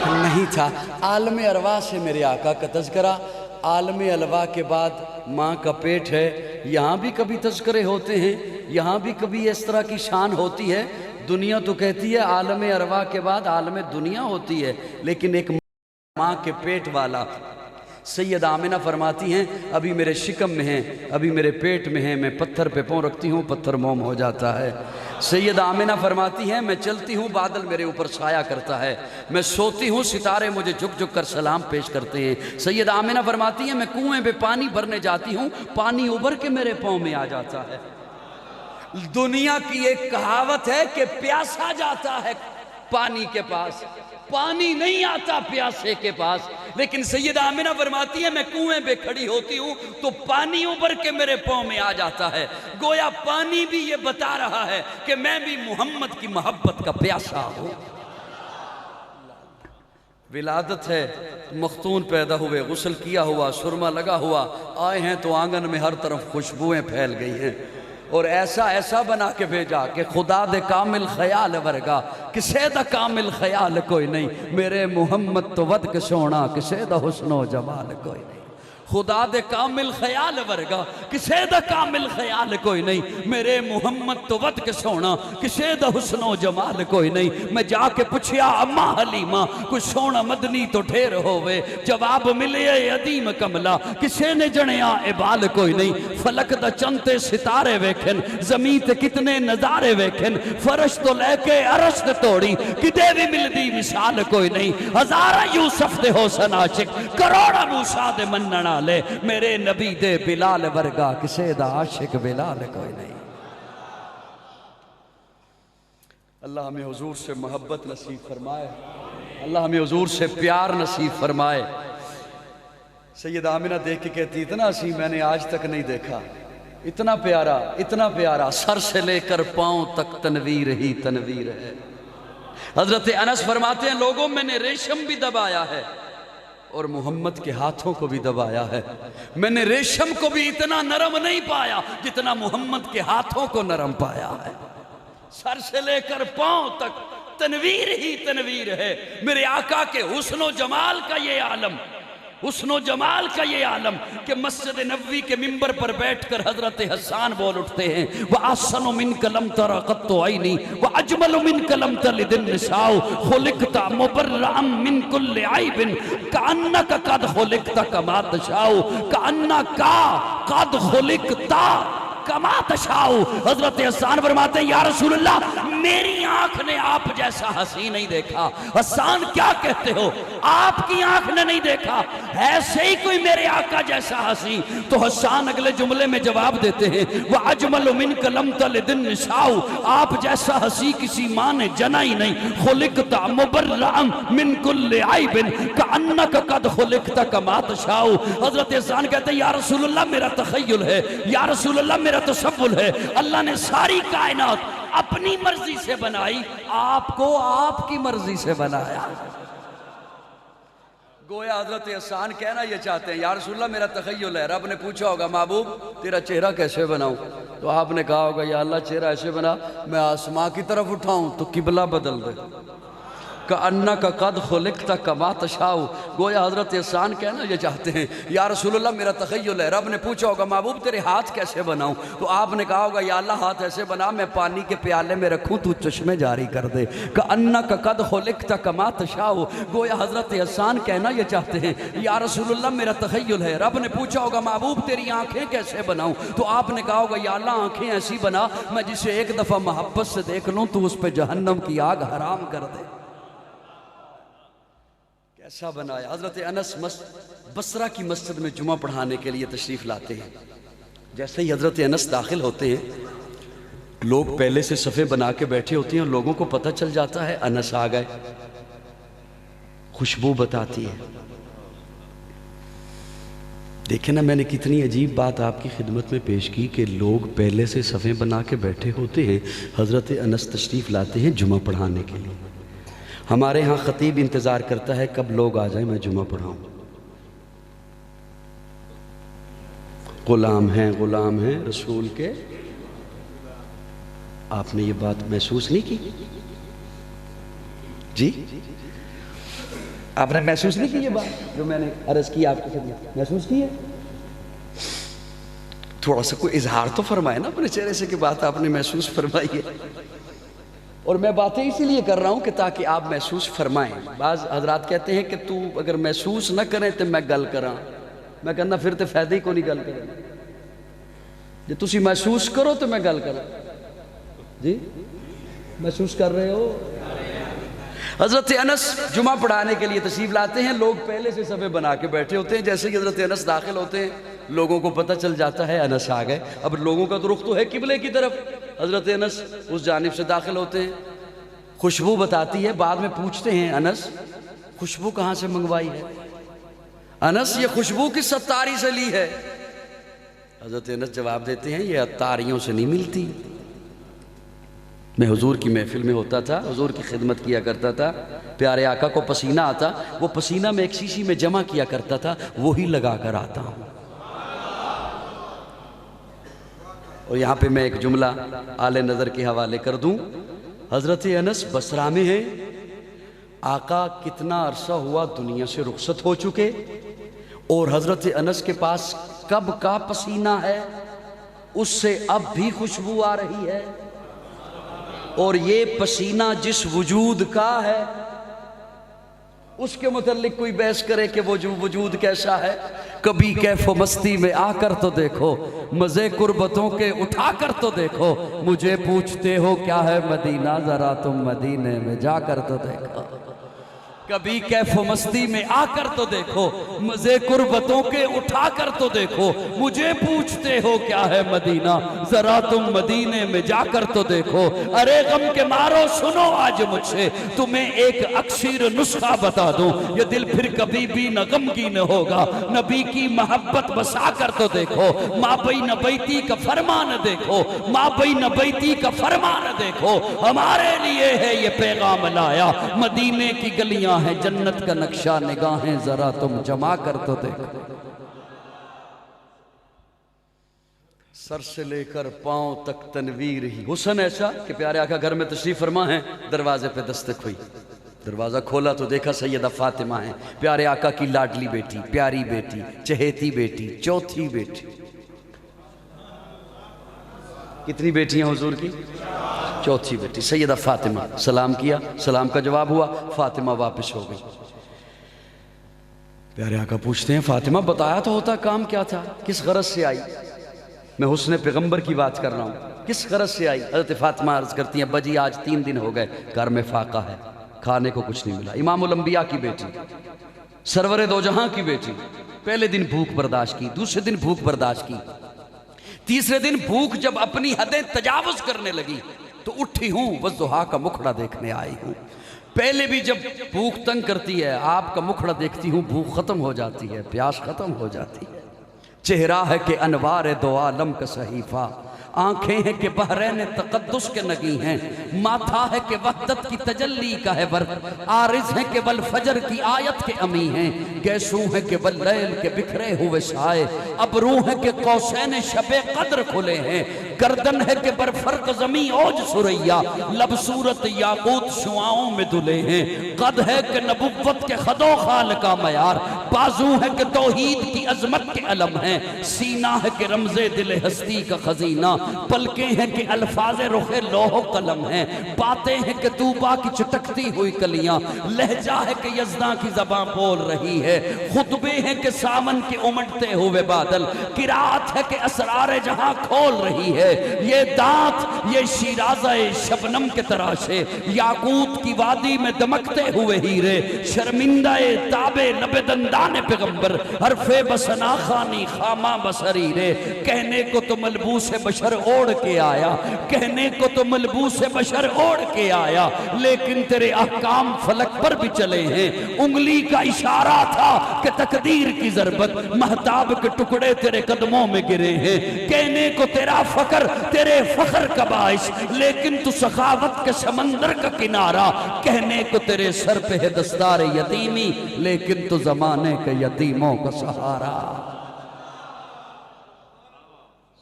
نہیں تھا۔ عالم ارواح سے میرے آقا کا تذکرہ، عالم ارواح کے بعد ماں کا پیٹ ہے، یہاں بھی کبھی تذکرے ہوتے ہیں، یہاں بھی کبھی اس طرح کی شان ہوتی ہے۔ دنیا تو کہتی ہے عالم ارواح کے بعد عالم دنیا ہوتی ہے، لیکن ایک ماں کے پیٹ والا سیدہ آمنہ فرماتی ہیں ابھی میرے شکم میں ہیں، ابھی میرے پیٹ میں ہیں، میں پتھر پہ پاؤں رکھتی ہوں پتھر موم ہو جاتا ہے۔ سیدہ آمنہ فرماتی ہیں میں چلتی ہوں بادل میرے اوپر سایہ کرتا ہے، میں سوتی ہوں ستارے مجھے جھک جھک کر سلام پیش کرتے ہیں۔ سیدہ آمنہ فرماتی ہیں میں کنویں پہ پانی بھرنے جاتی ہوں، پانی ابھر کے میرے پاؤں میں آ جاتا ہے۔ دنیا کی ایک کہاوت ہے کہ پیاسا جاتا ہے پانی کے پاس، پانی نہیں آتا پیاسے کے پاس، لیکن سیدہ آمنہ فرماتی ہے میں کنویں پہ کھڑی ہوتی ہوں تو پانی ابھر کے میرے پاؤں میں آ جاتا ہے۔ گویا پانی بھی یہ بتا رہا ہے کہ میں بھی محمد کی محبت کا پیاسا ہوں۔ ولادت ہے، مختون پیدا ہوئے، غسل کیا ہوا، سرما لگا ہوا، آئے ہیں تو آنگن میں ہر طرف خوشبوئیں پھیل گئی ہیں، اور ایسا بنا کے بھیجا کہ خدا دے کامل خیال ورگا کسے دا کامل خیال کوئی نہیں، میرے محمد تو ود کے سونا کسے دا حسن و جمال کوئی نہیں۔ خدا دے کامل خیال ورگا کسے دا کامل خیال کوئی نہیں، میرے محمد تو ود کے سونا کسے دا حسن و جمال کوئی نہیں۔ میں جا کے پوچھیا اماں حلیمہ کوئی سونا مدنی تو ڈھیر ہوئے، جواب ملے عدیم کملا کسے نے جنیا عبال کوئی نہیں۔ فلک دا چنتے ستارے ویکھن، زمین تے کتنے نظارے ویکھن، فرش تو لے کے عرش تے توڑی کدے بھی ملدی مثال کوئی نہیں۔ ہزارہ یوسف دے حسن عاشق، کروڑا موسیٰ دے مننا لے، میرے نبی دے بلال ورگا کسے دا عاشق بلال کوئی نہیں۔ اللہ ہمیں حضور سے محبت نصیب فرمائے، اللہ ہمیں حضور سے پیار نصیب فرمائے۔ سیدہ آمنہ دیکھ کے کہتی اتنا ہسی میں نے آج تک نہیں دیکھا، اتنا پیارا، سر سے لے کر پاؤں تک تنویر ہی تنویر ہے۔ حضرت انس فرماتے ہیں لوگوں میں نے ریشم بھی دبایا ہے اور محمد کے ہاتھوں کو بھی دبایا ہے، میں نے ریشم کو بھی اتنا نرم نہیں پایا جتنا محمد کے ہاتھوں کو نرم پایا ہے۔ سر سے لے کر پاؤں تک تنویر ہی تنویر ہے۔ میرے آقا کے حسن و جمال کا یہ عالم، حسن و جمال کا یہ عالم کہ مسجد نبوی کے ممبر پر بیٹھ کر حضرت حسان بول اٹھتے ہیں وَأَحْسَنُ مِنْكَ لَمْ تَرَ قَطُّ عَيْنِي وَأَجْمَلُ مِنْكَ لَمْ تَلِدِ النِّسَاءُ خُلِقْتَ مُبَرَّأً مِنْ كُلِّ عَيْبٍ كَأَنَّكَ قَدْ خُلِقْتَ كَمَا تَشَاءُ كَأَنَّكَ قَدْ خُلِقْتَ کما تشاؤ۔ حضرت حسان فرماتے ہیں یا رسول اللہ میری آنکھ نے آپ جیسا حسین نہیں دیکھا۔ حسان کیا کہتے ہو؟ آپ کی آنکھ نے نہیں دیکھا، ایسے ہی کوئی میرے آقا جیسا حسین؟ تو حسان اگلے جملے میں جواب دیتے ہیں وَأَجْمَلُ مِنْكَ لَمْ تَلِدِ النِّسَاءُ آپ جیسا حسین کسی ماں نے جنا ہی نہیں۔ خُلِقْتَ مُبَرَّأً مِنْ كُلِّ عَيْبٍ كَأَنَّكَ قَدْ خُلِقْتَ كَمَا تَشَاءُ۔ حضرت حسان کہتے ہیں یا رسول اللہ میرا تخیل ہے، یا رسول اللہ میرا تصور ہے، اللہ نے ساری کائنات اپنی مرضی سے بنائی، آپ کو آپ کی مرضی سے بنایا۔ گویا حضرت حسان کہنا یہ چاہتے ہیں یا رسول اللہ میرا تخیل ہے، رب نے پوچھا ہوگا محبوب تیرا چہرہ کیسے بناؤں؟ تو آپ نے کہا ہوگا یا اللہ چہرہ ایسے بنا میں آسمان کی طرف اٹھاؤں تو قبلہ بدل دے، کأنک قد خلقت کما تشاؤ۔ گویا حضرت حسان کہنا یہ چاہتے ہیں یا رسول اللہ میرا تخیل ہے، رب نے پوچھا ہوگا محبوب تیرے ہاتھ کیسے بناؤں؟ تو آپ نے کہا ہوگا یا اللہ ہاتھ ایسے بنا میں پانی کے پیالے میں رکھوں تو چشمے جاری کر دے، کأنک قد خلقت کما تشاؤ۔ گویا حضرت حسان کہنا یہ چاہتے ہیں یا رسول اللہ میرا تخیل ہے، رب نے پوچھا ہوگا محبوب تیری آنکھیں کیسے بناؤں؟ تو آپ نے کہا ہوگا یا اللہ آنکھیں ایسی بنا میں جسے ایک دفعہ محبت سے دیکھ لوں تو اس پہ جہنم کی آگ حرام کر دے۔ ایسا بنایا۔ حضرت انس بصرہ کی مسجد میں جمعہ پڑھانے کے لیے تشریف لاتے ہیں، جیسے ہی حضرت انس داخل ہوتے ہیں لوگ پہلے سے صفے بنا کے بیٹھے ہوتے ہیں اور لوگوں کو پتہ چل جاتا ہے انس آ گئے، خوشبو بتاتی ہے۔ دیکھیں نا میں نے کتنی عجیب بات آپ کی خدمت میں پیش کی کہ لوگ پہلے سے صفے بنا کے بیٹھے ہوتے ہیں، حضرت انس تشریف لاتے ہیں جمعہ پڑھانے کے لیے۔ ہمارے ہاں خطیب انتظار کرتا ہے کب لوگ آ جائیں میں جمعہ پڑھاؤں۔ غلام ہیں رسول کے۔ آپ نے یہ بات محسوس نہیں کی؟ جی آپ نے محسوس نہیں کی یہ بات جو میں نے عرض کی آپ کی خدمت؟ محسوس کی ہے؟ تھوڑا سا کوئی اظہار تو فرمائے نا اپنے چہرے سے کہ بات آپ نے محسوس فرمائی ہے. اور میں باتیں اسی لیے کر رہا ہوں کہ تاکہ آپ محسوس فرمائیں. بعض حضرات کہتے ہیں کہ تو اگر محسوس نہ کریں تو میں گل کراں. میں کہنا پھر تو فائدہ ہی کو نہیں گل کریں. جی تسی محسوس کرو تو میں گل کراں. جی محسوس کر رہے ہو؟ حضرت انس جمعہ پڑھانے کے لیے تشریف لاتے ہیں. لوگ پہلے سے صفیں بنا کے بیٹھے ہوتے ہیں. جیسے کہ حضرت انس داخل ہوتے ہیں لوگوں کو پتہ چل جاتا ہے انس آ گئے. اب لوگوں کا تو رخ تو ہے قبلے کی طرف. حضرت انس اس جانب سے داخل ہوتے ہیں. خوشبو بتاتی ہے. بعد میں پوچھتے ہیں انس خوشبو کہاں سے منگوائی ہے؟ انس یہ خوشبو کس ستاری سے لی ہے؟ حضرت انس جواب دیتے ہیں یہ اتاریوں سے نہیں ملتی. میں حضور کی محفل میں ہوتا تھا, حضور کی خدمت کیا کرتا تھا. پیارے آقا کو پسینہ آتا, وہ پسینہ میں ایک شیشی میں جمع کیا کرتا تھا, وہی لگا کر آتا ہوں. اور یہاں پہ میں ایک جملہ آل نظر کے حوالے کر دوں. حضرت انس بصرہ میں ہیں. آقا کتنا عرصہ ہوا دنیا سے رخصت ہو چکے, اور حضرت انس کے پاس کب کا پسینہ ہے, اس سے اب بھی خوشبو آ رہی ہے. اور یہ پسینہ جس وجود کا ہے اس کے متعلق کوئی بحث کرے کہ وہ وجود کیسا ہے. کبھی کیف و مستی میں آ کر تو دیکھو, مزے قربتوں کے اٹھا کر تو دیکھو, مجھے پوچھتے ہو کیا ہے مدینہ, ذرا تم مدینے میں جا کر تو دیکھو. کبھی کیف و مستی میں آ کر تو دیکھو, مزے قربتوں کے اٹھا کر تو دیکھو, مجھے پوچھتے ہو کیا ہے مدینہ, ذرا تم مدینے میں جا کر تو دیکھو. ارے غم کے مارو سنو آج مجھ سے, تمہیں ایک اکثیر نسخہ بتا دوں, یہ دل پھر کبھی بھی نہ غمگین ہوگا. نبی کی محبت بسا کر تو دیکھو, ماں بین بیتی کا فرمان دیکھو, ماں بین بیتی کا فرمان دیکھو. ہمارے لیے ہے یہ پیغام لایا, مدینے کی گلیاں ہے جنت کا نقشہ, نگاہیں ذرا تم جما کر تو دیکھو. سر سے لے کر پاؤں تک تنویر ہی حسن ایسا کہ پیارے آقا گھر میں تشریف فرما ہیں. دروازے پہ دستک ہوئی, دروازہ کھولا تو دیکھا سیدہ فاطمہ ہیں, پیارے آقا کی لاڈلی بیٹی, پیاری بیٹی, چہیتی بیٹی, چوتھی بیٹی. کتنی بیٹیاں حضور کی؟ چوتھی بیٹی سیدہ فاطمہ. سلام کیا, سلام کا جواب ہوا, فاطمہ واپس ہو گئی. پیارے آقا پوچھتے ہیں فاطمہ بتایا تو ہوتا, کام کیا تھا, کس غرض سے آئی؟ میں حسن پیغمبر کی بات کر رہا ہوں, کس غرض سے آئی؟ حضرت فاطمہ عرض کرتی ہیں بجی آج 3 دن ہو گئے, گھر میں فاقہ ہے, کھانے کو کچھ نہیں ملا. امام الانبیاء کی بیٹی, سرور دو جہاں کی بیٹی, پہلے دن بھوک برداشت کی, دوسرے دن بھوک برداشت کی, تیسرے دن بھوک جب اپنی حدیں تجاوز کرنے لگی تو اٹھی ہوں, والضحیٰ کا مکھڑا دیکھنے آئی ہوں. پہلے بھی جب بھوک تنگ کرتی ہے آپ کا مکھڑا دیکھتی ہوں, بھوک ختم ہو جاتی ہے, پیاس ختم ہو جاتی ہے. چہرہ ہے کہ انوار دو عالم کا صحیفہ, آنکھیں ہیں کہ بحرین تقدس کے نگی ہیں, ماتھا ہے کہ وحدت کی تجلی کا ہے برق, عارض ہے کہ والفجر کی آیت کے امی ہیں, گیسوں ہے کہ واللیل کے بکھرے ہوئے سائے, ابرو ہے کہ قوسین شب قدر کھلے ہیں, گردن ہے کہ برفرق زمین اوج سریا, لب صورت یاقوت شعاؤں میں دھلے ہیں, قد ہے کہ نبوت کے خد و خال کا معیار, بازو ہے کہ توحید کی عظمت کے علم ہیں, سینہ ہے کہ رمز دل ہستی کا خزینہ, پلکیں ہیں کہ الفاظ رخ لوح و قلم ہیں, باتیں ہیں کہ طوبا کی چٹکتی ہوئی کلیاں, لہجہ ہے کہ یزداں کی زبان بول رہی ہے, خطبے ہیں کہ سامن کے امٹتے ہوئے بادل, قرات ہے کہ اسرار جہاں کھول رہی ہے, یہ دانت یہ شیرازہ شبنم کے تراشے, یاقوت کی وادی میں دمکتے ہوئے ہیرے, شرمندہ تابے لب دندان پیغمبر, حرف بسنا خانی خامہ بصریرے, کہنے کو تو ملبوس بشر اوڑھ کے آیا, کہنے کو تو ملبوس بشر اوڑھ کے آیا, لیکن تیرے احکام فلک پر بھی چلے ہیں, انگلی کا اشارہ تھا کہ تقدیر کی ضربت, مہتاب کے ٹکڑے تیرے قدموں میں گرے ہیں, کہنے کو تیرا فخر تیرے فخر کا باعث, لیکن تو سخاوت کے سمندر کا کنارہ, کہنے کو تیرے سر پہ ہے دستار یتیمی, لیکن تو زمانے کے یتیموں کا سہارا.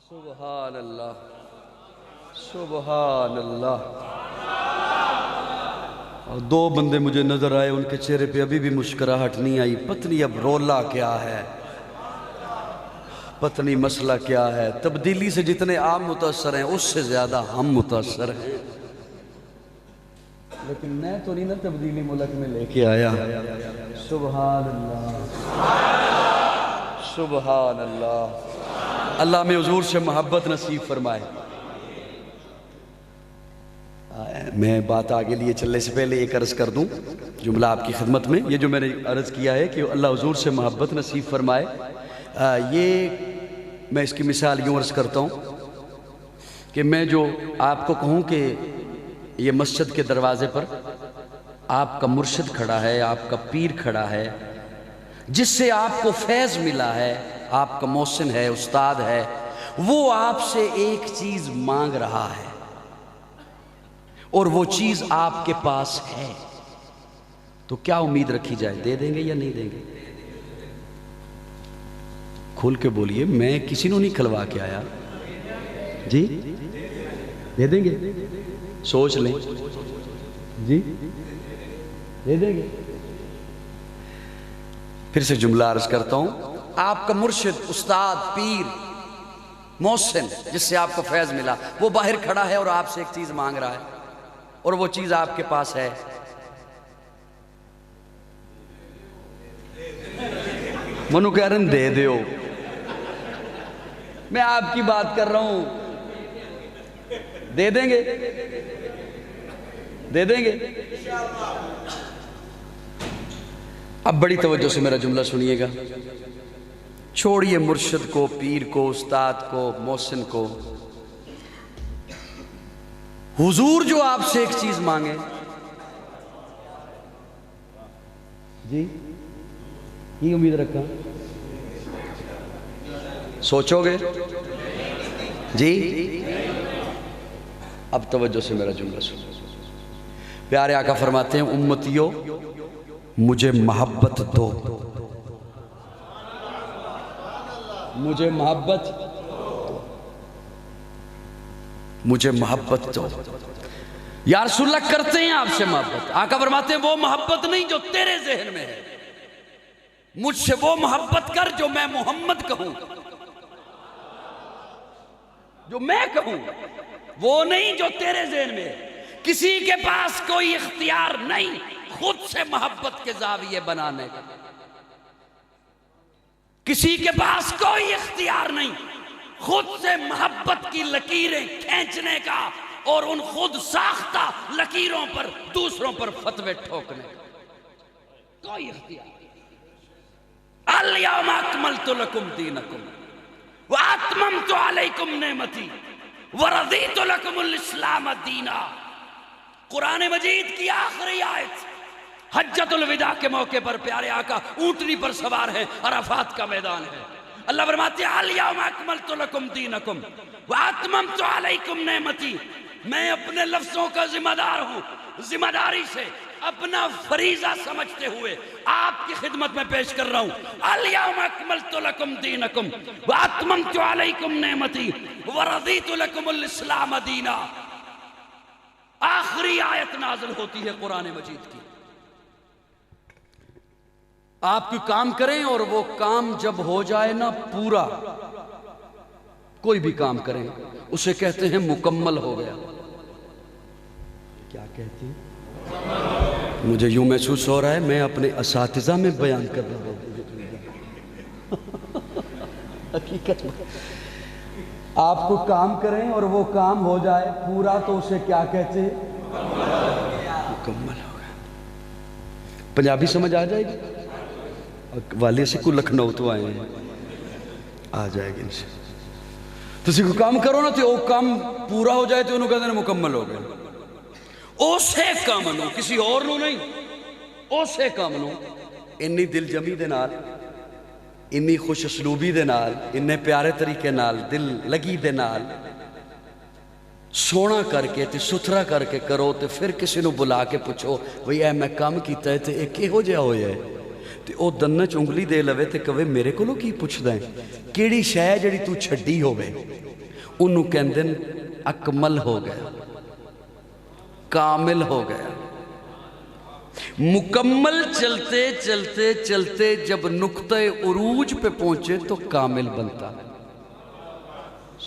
سبحان اللہ, سبحان اللہ. دو بندے مجھے نظر آئے، ان کے چہرے پہ ابھی بھی مسکراہٹ نہیں آئی، پتہ نہیں اب رولا کیا ہے، پتہ نہیں مسئلہ کیا ہے۔ تبدیلی سے جتنے آپ متاثر ہیں اس سے زیادہ ہم متاثر ہیں، لیکن میں تو نہیں نا تبدیلی ملک میں لے کے آیا۔ سبحان اللہ، سبحان اللہ۔ اللہ میں حضور سے محبت نصیب فرمائے۔ میں بات آگے لیے چلنے سے پہلے ایک عرض کر دوں جملہ آپ کی خدمت میں، یہ جو میں نے عرض کیا ہے کہ اللہ حضور سے محبت نصیب فرمائے، یہ میں اس کی مثال یوں عرض کرتا ہوں کہ میں جو آپ کو کہوں کہ یہ مسجد کے دروازے پر آپ کا مرشد کھڑا ہے، آپ کا پیر کھڑا ہے، جس سے آپ کو فیض ملا ہے، آپ کا محسن ہے، استاد ہے، وہ آپ سے ایک چیز مانگ رہا ہے اور وہ چیز آپ کے پاس ہے، تو کیا امید رکھی جائے؟ دے دیں گے یا نہیں دیں گے؟ کھول کے بولیے، میں کسی نے نہیں کھلوا کے آیا جی، دے دیں گے؟ سوچ لیں جی، دے دیں گے؟ پھر سے جملہ عرض کرتا ہوں، آپ کا مرشد، استاد، پیر، محسن، جس سے آپ کو فیض ملا، وہ باہر کھڑا ہے اور آپ سے ایک چیز مانگ رہا ہے اور وہ چیز آپ کے پاس ہے، منو کہہ رہے ہیں دے دیو، میں آپ کی بات کر رہا ہوں، دے دیں گے؟ دے دیں گے؟ اب بڑی توجہ سے میرا جملہ سنیے گا، چھوڑیے مرشد کو، پیر کو، استاد کو، محسن کو، حضور جو آپ سے ایک چیز مانگے جی، یہ امید رکھا، سوچو گے جی؟ اب توجہ سے میرا جملہ سنو، پیارے آقا فرماتے ہیں امتیو مجھے محبت دو، مجھے محبت، مجھے محبت دو۔ یا رسول اللہ کرتے ہیں آپ سے محبت، آقا فرماتے ہیں وہ محبت نہیں جو تیرے ذہن میں ہے، مجھ سے وہ محبت کر جو میں محمد کہوں، جو میں کہوں، وہ نہیں جو تیرے ذہن میں ہے۔ کسی کے پاس کوئی اختیار نہیں خود سے محبت کے زاویے بنانے کا، کسی کے پاس کوئی اختیار نہیں خود سے محبت کی لکیریں کھینچنے کا اور ان خود ساختہ لکیروں پر دوسروں پر فتوے ٹھوکنے کا کوئی اختیار نہیں۔ الیوم اکملت لکم دینکم واتممت علیکم نعمتی ورضیت لکم الاسلام دینا۔ قرآن مجید کی آخری آیت حجۃ الوداع کے موقع پر پیارے آقا اونٹنی پر سوار ہیں، عرفات کا میدان ہے، اللہ فرماتے ہیں الیوم اکملت لکم دینکم واتممت علیکم نعمتی، میں اپنے لفظوں کا ذمہ دار ہوں، ذمہ داری سے اپنا فریضہ سمجھتے ہوئے آپ کی خدمت میں پیش کر رہا ہوں، الیوم اکملت لکم دینکم واتممت علیکم نعمتی ورضیت لکم الاسلام دینا۔ آخری آیت نازل ہوتی ہے قرآن مجید کی، آپ کوئی کام کریں اور وہ کام جب ہو جائے نا پورا، کوئی بھی کام کریں اسے کہتے ہیں مکمل ہو گیا۔ کیا کہتے ہیں؟ مجھے یوں محسوس ہو رہا ہے میں اپنے اساتذہ میں بیان کر رہا ہوں، حقیقت آپ کو کام کریں اور وہ کام ہو جائے پورا تو اسے کیا کہتے ہیں؟ مکمل ہو گیا۔ پنجابی سمجھ آ جائے گی؟ والے سے کو لکھنؤ تو آئے ہیں، آ جائے گی انشاءاللہ۔ تو اسی کو کام کرو نا تو وہ کام پورا ہو جائے تو انہوں کہتے ہیں مکمل ہو گیا۔ اسے کام نو، کسی اور نو نہیں، اسے کام نو انی دل جمی دے نال، انی خوش اسلوبی دے نال، اننے پیارے طریقے نال، دل لگی دے نال سونا کر کے تے ستھرا کر کے کرو، تے پھر کسی نو بلا کے پوچھو وہی اے میں کام کیتا ہے تے ایک ہو جا ہویا ہے، تے او دنہ چنگلی دے لوے تے کہے میرے کو لو کی پوچھ دائیں، کیڑی شے جڑی تو چھڑی ہوئے، انہوں کہندن اکمل ہو گیا، کامل ہو گیا۔ مکمل چلتے چلتے چلتے جب نقطہ عروج پہ پہنچے تو کامل بنتا ہے.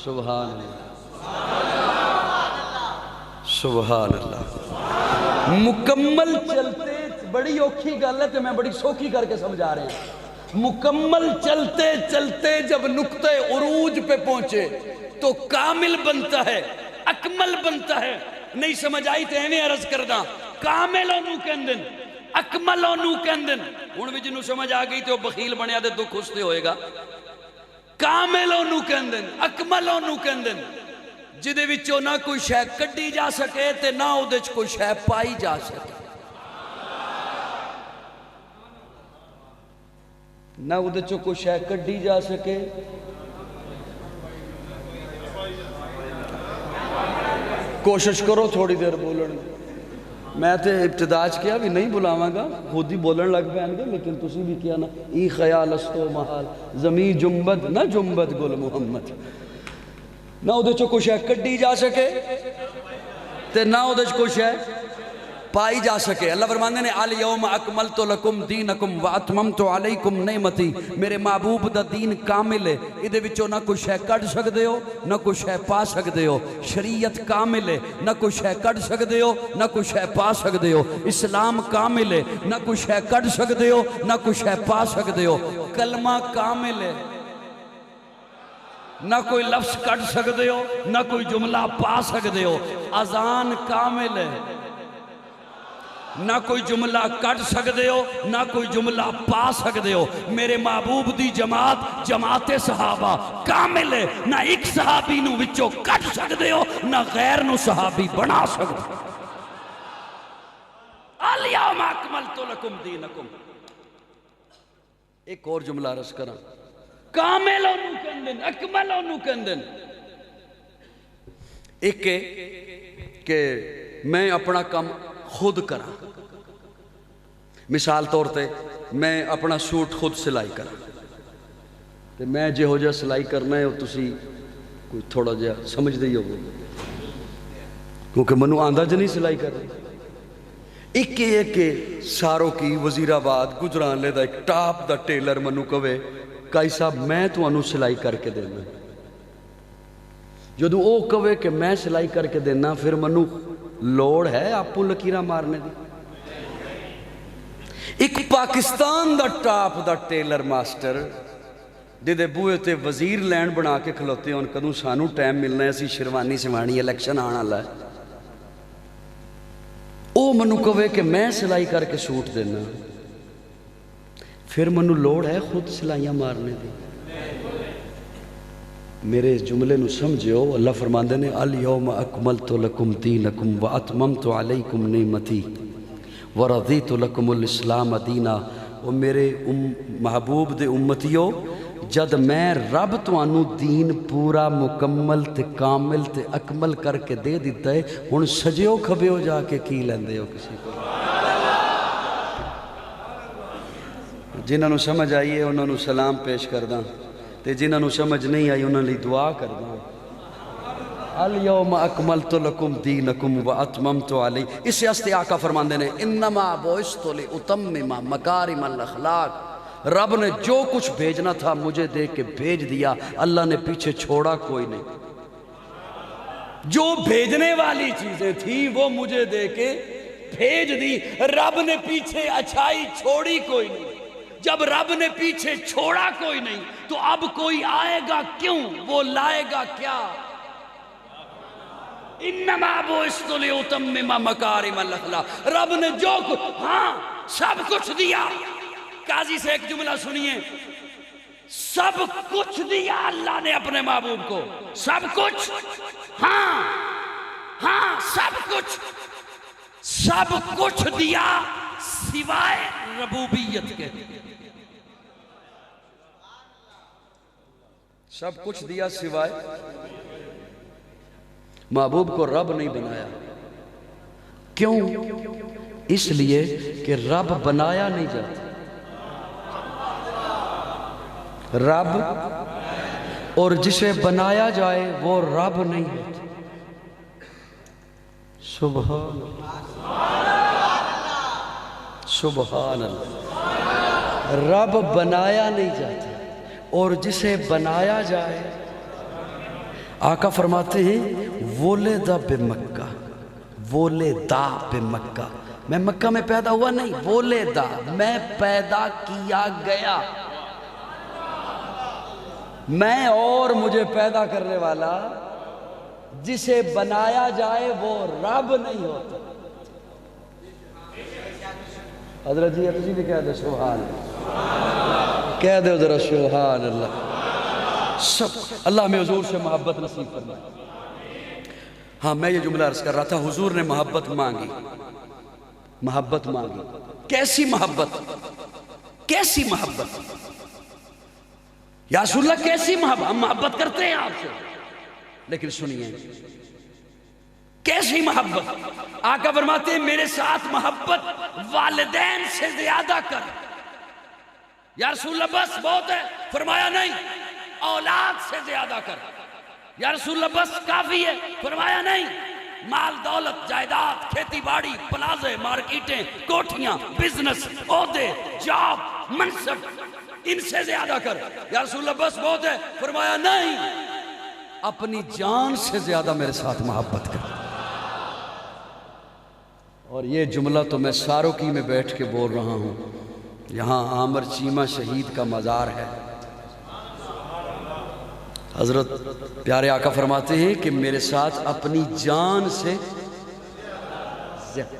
سبحان اللہ سبحان اللہ. مکمل چلتے بڑی اوکھی گل ہے تو میں بڑی سوکھی کر کے سمجھا رہے ہیں. مکمل چلتے چلتے جب نقطہ عروج پہ پہنچے تو کامل بنتا ہے, اکمل بنتا ہے. نہیں سمجھ آئی تو ایویں عرض کردہ کامل انہوں کہندن اکمل انہوں کہندن. ہن بھی جنوں سمجھ آ گئی تو بخیل بنیا تے دکھ اس تے ہوئے گا. کامل انہوں کہندن اکمل انہوں کہندن جدے وچوں نہ کوئی شے کڈی جا سکے تے نہ اودے وچ کوئی شے پائی جا سکے, نہ اودے وچوں کوئی شے کڈی جا سکے کوشش کرو تھوڑی دیر بولن. میں تے ابتداج کیا بھی نہیں بلاواں گا, خود ہی بولن لگ پہن گے, لیکن تسی بھی کیا نا ای خیال استو محال زمین جنبد نہ جنبد گل محمد. نہ اودے چو کوئی شے کڈی جا سکے تے نہ اودے چو کوئی شے پائی جا سکے. اللہ فرماندے نے الیوم اکملت لکم دینکم واتممت علیکم نعمتی. میرے محبوب دا دین کامل ہے, ادھے وچوں نہ کوئی شے کڈ سکدے ہو نہ کوئی شے پا سکدے ہو. شریعت کامل ہے, نہ کوئی شے کڈ سکدے ہو نہ کوئی شے پا سکدے ہو. اسلام کامل ہے, نہ کوئی شے کڈ سکدے ہو نہ کوئی شے پا سکدے ہو. کلمہ کامل ہے, نہ کوئی لفظ کڈ سکدے ہو نہ کوئی جملہ پا سکدے ہو. اذان کامل ہے, نہ کوئی جملہ کٹ سکدے ہو نہ کوئی جملہ پا سکدے ہو. میرے محبوب دی جماعت جماعت صحابہ کامل ہے, نہ ایک صحابی نو وچوں کٹ سکدے ہو نہ غیر نو صحابی بنا سکدے ہو. الیوم اکملت لکم دینکم. ایک اور جملہ عرض کراں, کامل انہوں کہندن اکمل انہوں کہندن. ایک کہ میں اپنا کام خود کرا, مثال طور تے میں اپنا سوٹ خود سلائی کرا تے میں جے ہو جا سلائی کرنا ہے تسی کوئی تھوڑا جا سمجھ دے ہو کیونکہ منو آندھا جنہی سلائی کر رہے. ایک کہ ساروں کی وزیر آباد گجران لے دا ایک ٹاپ دا ٹیلر منو کوئے کائی صاحب میں تو انو سلائی کر کے دینا. جدو او کوئے کہ میں سلائی کر کے دینا پھر منو لوڑ ہے آپ لکیرہ مارنے دی. ایک پاکستان دا ٹاپ دا ٹیلر ماسٹر دے بوئے تے وزیر لینڈ بنا کے کھلوتے ہیں, ان کدوں سانو ٹائم ملنا ہے اسی شروانی سمانی الیکشن آنا لائے. او منو کوئے کہ میں سلائی کر کے سوٹ دینا پھر منو لوڑ ہے خود سلائیاں مارنے دی. میرے اس جملے نو سمجھو, اللہ فرماندے نے الیوم اکملت لکم دینکم واتممت علیکم نعمتی ورضیت لکم الاسلام دینا. وہ میرے محبوب دے امتیو جد میں رب تو انو دین پورا مکمل تے کامل تے اکمل کر کے دے دیتا ہے, ان سجیو کھبیو جا کے کی لیندے ہو کسی کو. جنہوں نے سمجھ آئیے انہوں نے سلام پیش کرداں تے جنہوں نے سمجھ نہیں آئی انہوں نے دعا کرداں. الیوم اکملت لکم دینکم واتممت علی. اس سے ہستے آقا فرماندے نے انما بعثت لاتمم مکارم الاخلاق. رب نے جو کچھ بھیجنا تھا مجھے دے کے بھیج دیا, اللہ نے پیچھے چھوڑا کوئی نہیں. جو بھیجنے والی چیزیں تھی وہ مجھے دے کے بھیج دی, رب نے پیچھے اچھائی چھوڑی کوئی نہیں. جب رب نے پیچھے چھوڑا کوئی نہیں تو اب کوئی آئے گا کیوں, وہ لائے گا کیا. انما بعثت لاتمم مکارم الاخلاق. رب نے جو ہاں سب کچھ دیا. قاضی سے ایک جملہ سنیے, سب کچھ دیا اللہ نے اپنے محبوب کو, سب کچھ, ہاں ہاں سب کچھ دیا سوائے ربوبیت کے. سب کچھ دیا سوائے, محبوب کو رب نہیں بنایا. کیوں؟ اس لیے کہ رب بنایا نہیں جاتا. رب اور جسے بنایا جائے وہ رب نہیں ہوتا. سبحان اللہ. سبحان اللہ، رب بنایا نہیں جاتا، اور جسے بنایا جائے، آقا فرماتے ہیں وولدہ بمکہ، وولدہ بمکہ، میں مکہ میں پیدا ہوا نہیں، وولدہ میں پیدا کیا گیا، میں اور مجھے پیدا کرنے والا، جسے بنایا جائے وہ رب نہیں ہوتا۔ حضرت جی تسی بھی کہہ دے سبحان اللہ، کہہ دے ذرا سبحان اللہ۔ سب اللہ ہمیں حضور سے محبت نصیب فرمائے۔ ہاں میں یہ جملہ عرض کر رہا تھا، حضور نے محبت مانگی، محبت مانگی، کیسی محبت، کیسی محبت یا رسول اللہ، کیسی محبت؟ ہم محبت کرتے ہیں آپ سے، لیکن سنیے کیسی محبت۔ آقا فرماتے ہیں میرے ساتھ محبت والدین سے زیادہ کر۔ یا رسول اللہ بس بہت ہے، فرمایا نہیں، اولاد سے زیادہ کر۔ یا رسول اللہ بس کافی ہے، فرمایا نہیں، مال دولت جائیداد کھیتی باڑی پلازے مارکیٹیں کوٹھیاں بزنس عہدے جاب منصب ان سے زیادہ کر۔ یا رسول اللہ بس بہت ہے، فرمایا نہیں، اپنی جان سے زیادہ میرے ساتھ محبت کر۔ اور یہ جملہ تو میں ساروکی میں بیٹھ کے بول رہا ہوں، یہاں عامر چیمہ شہید کا مزار ہے۔ حضرت پیارے آقا فرماتے ہیں کہ میرے ساتھ اپنی جان سے،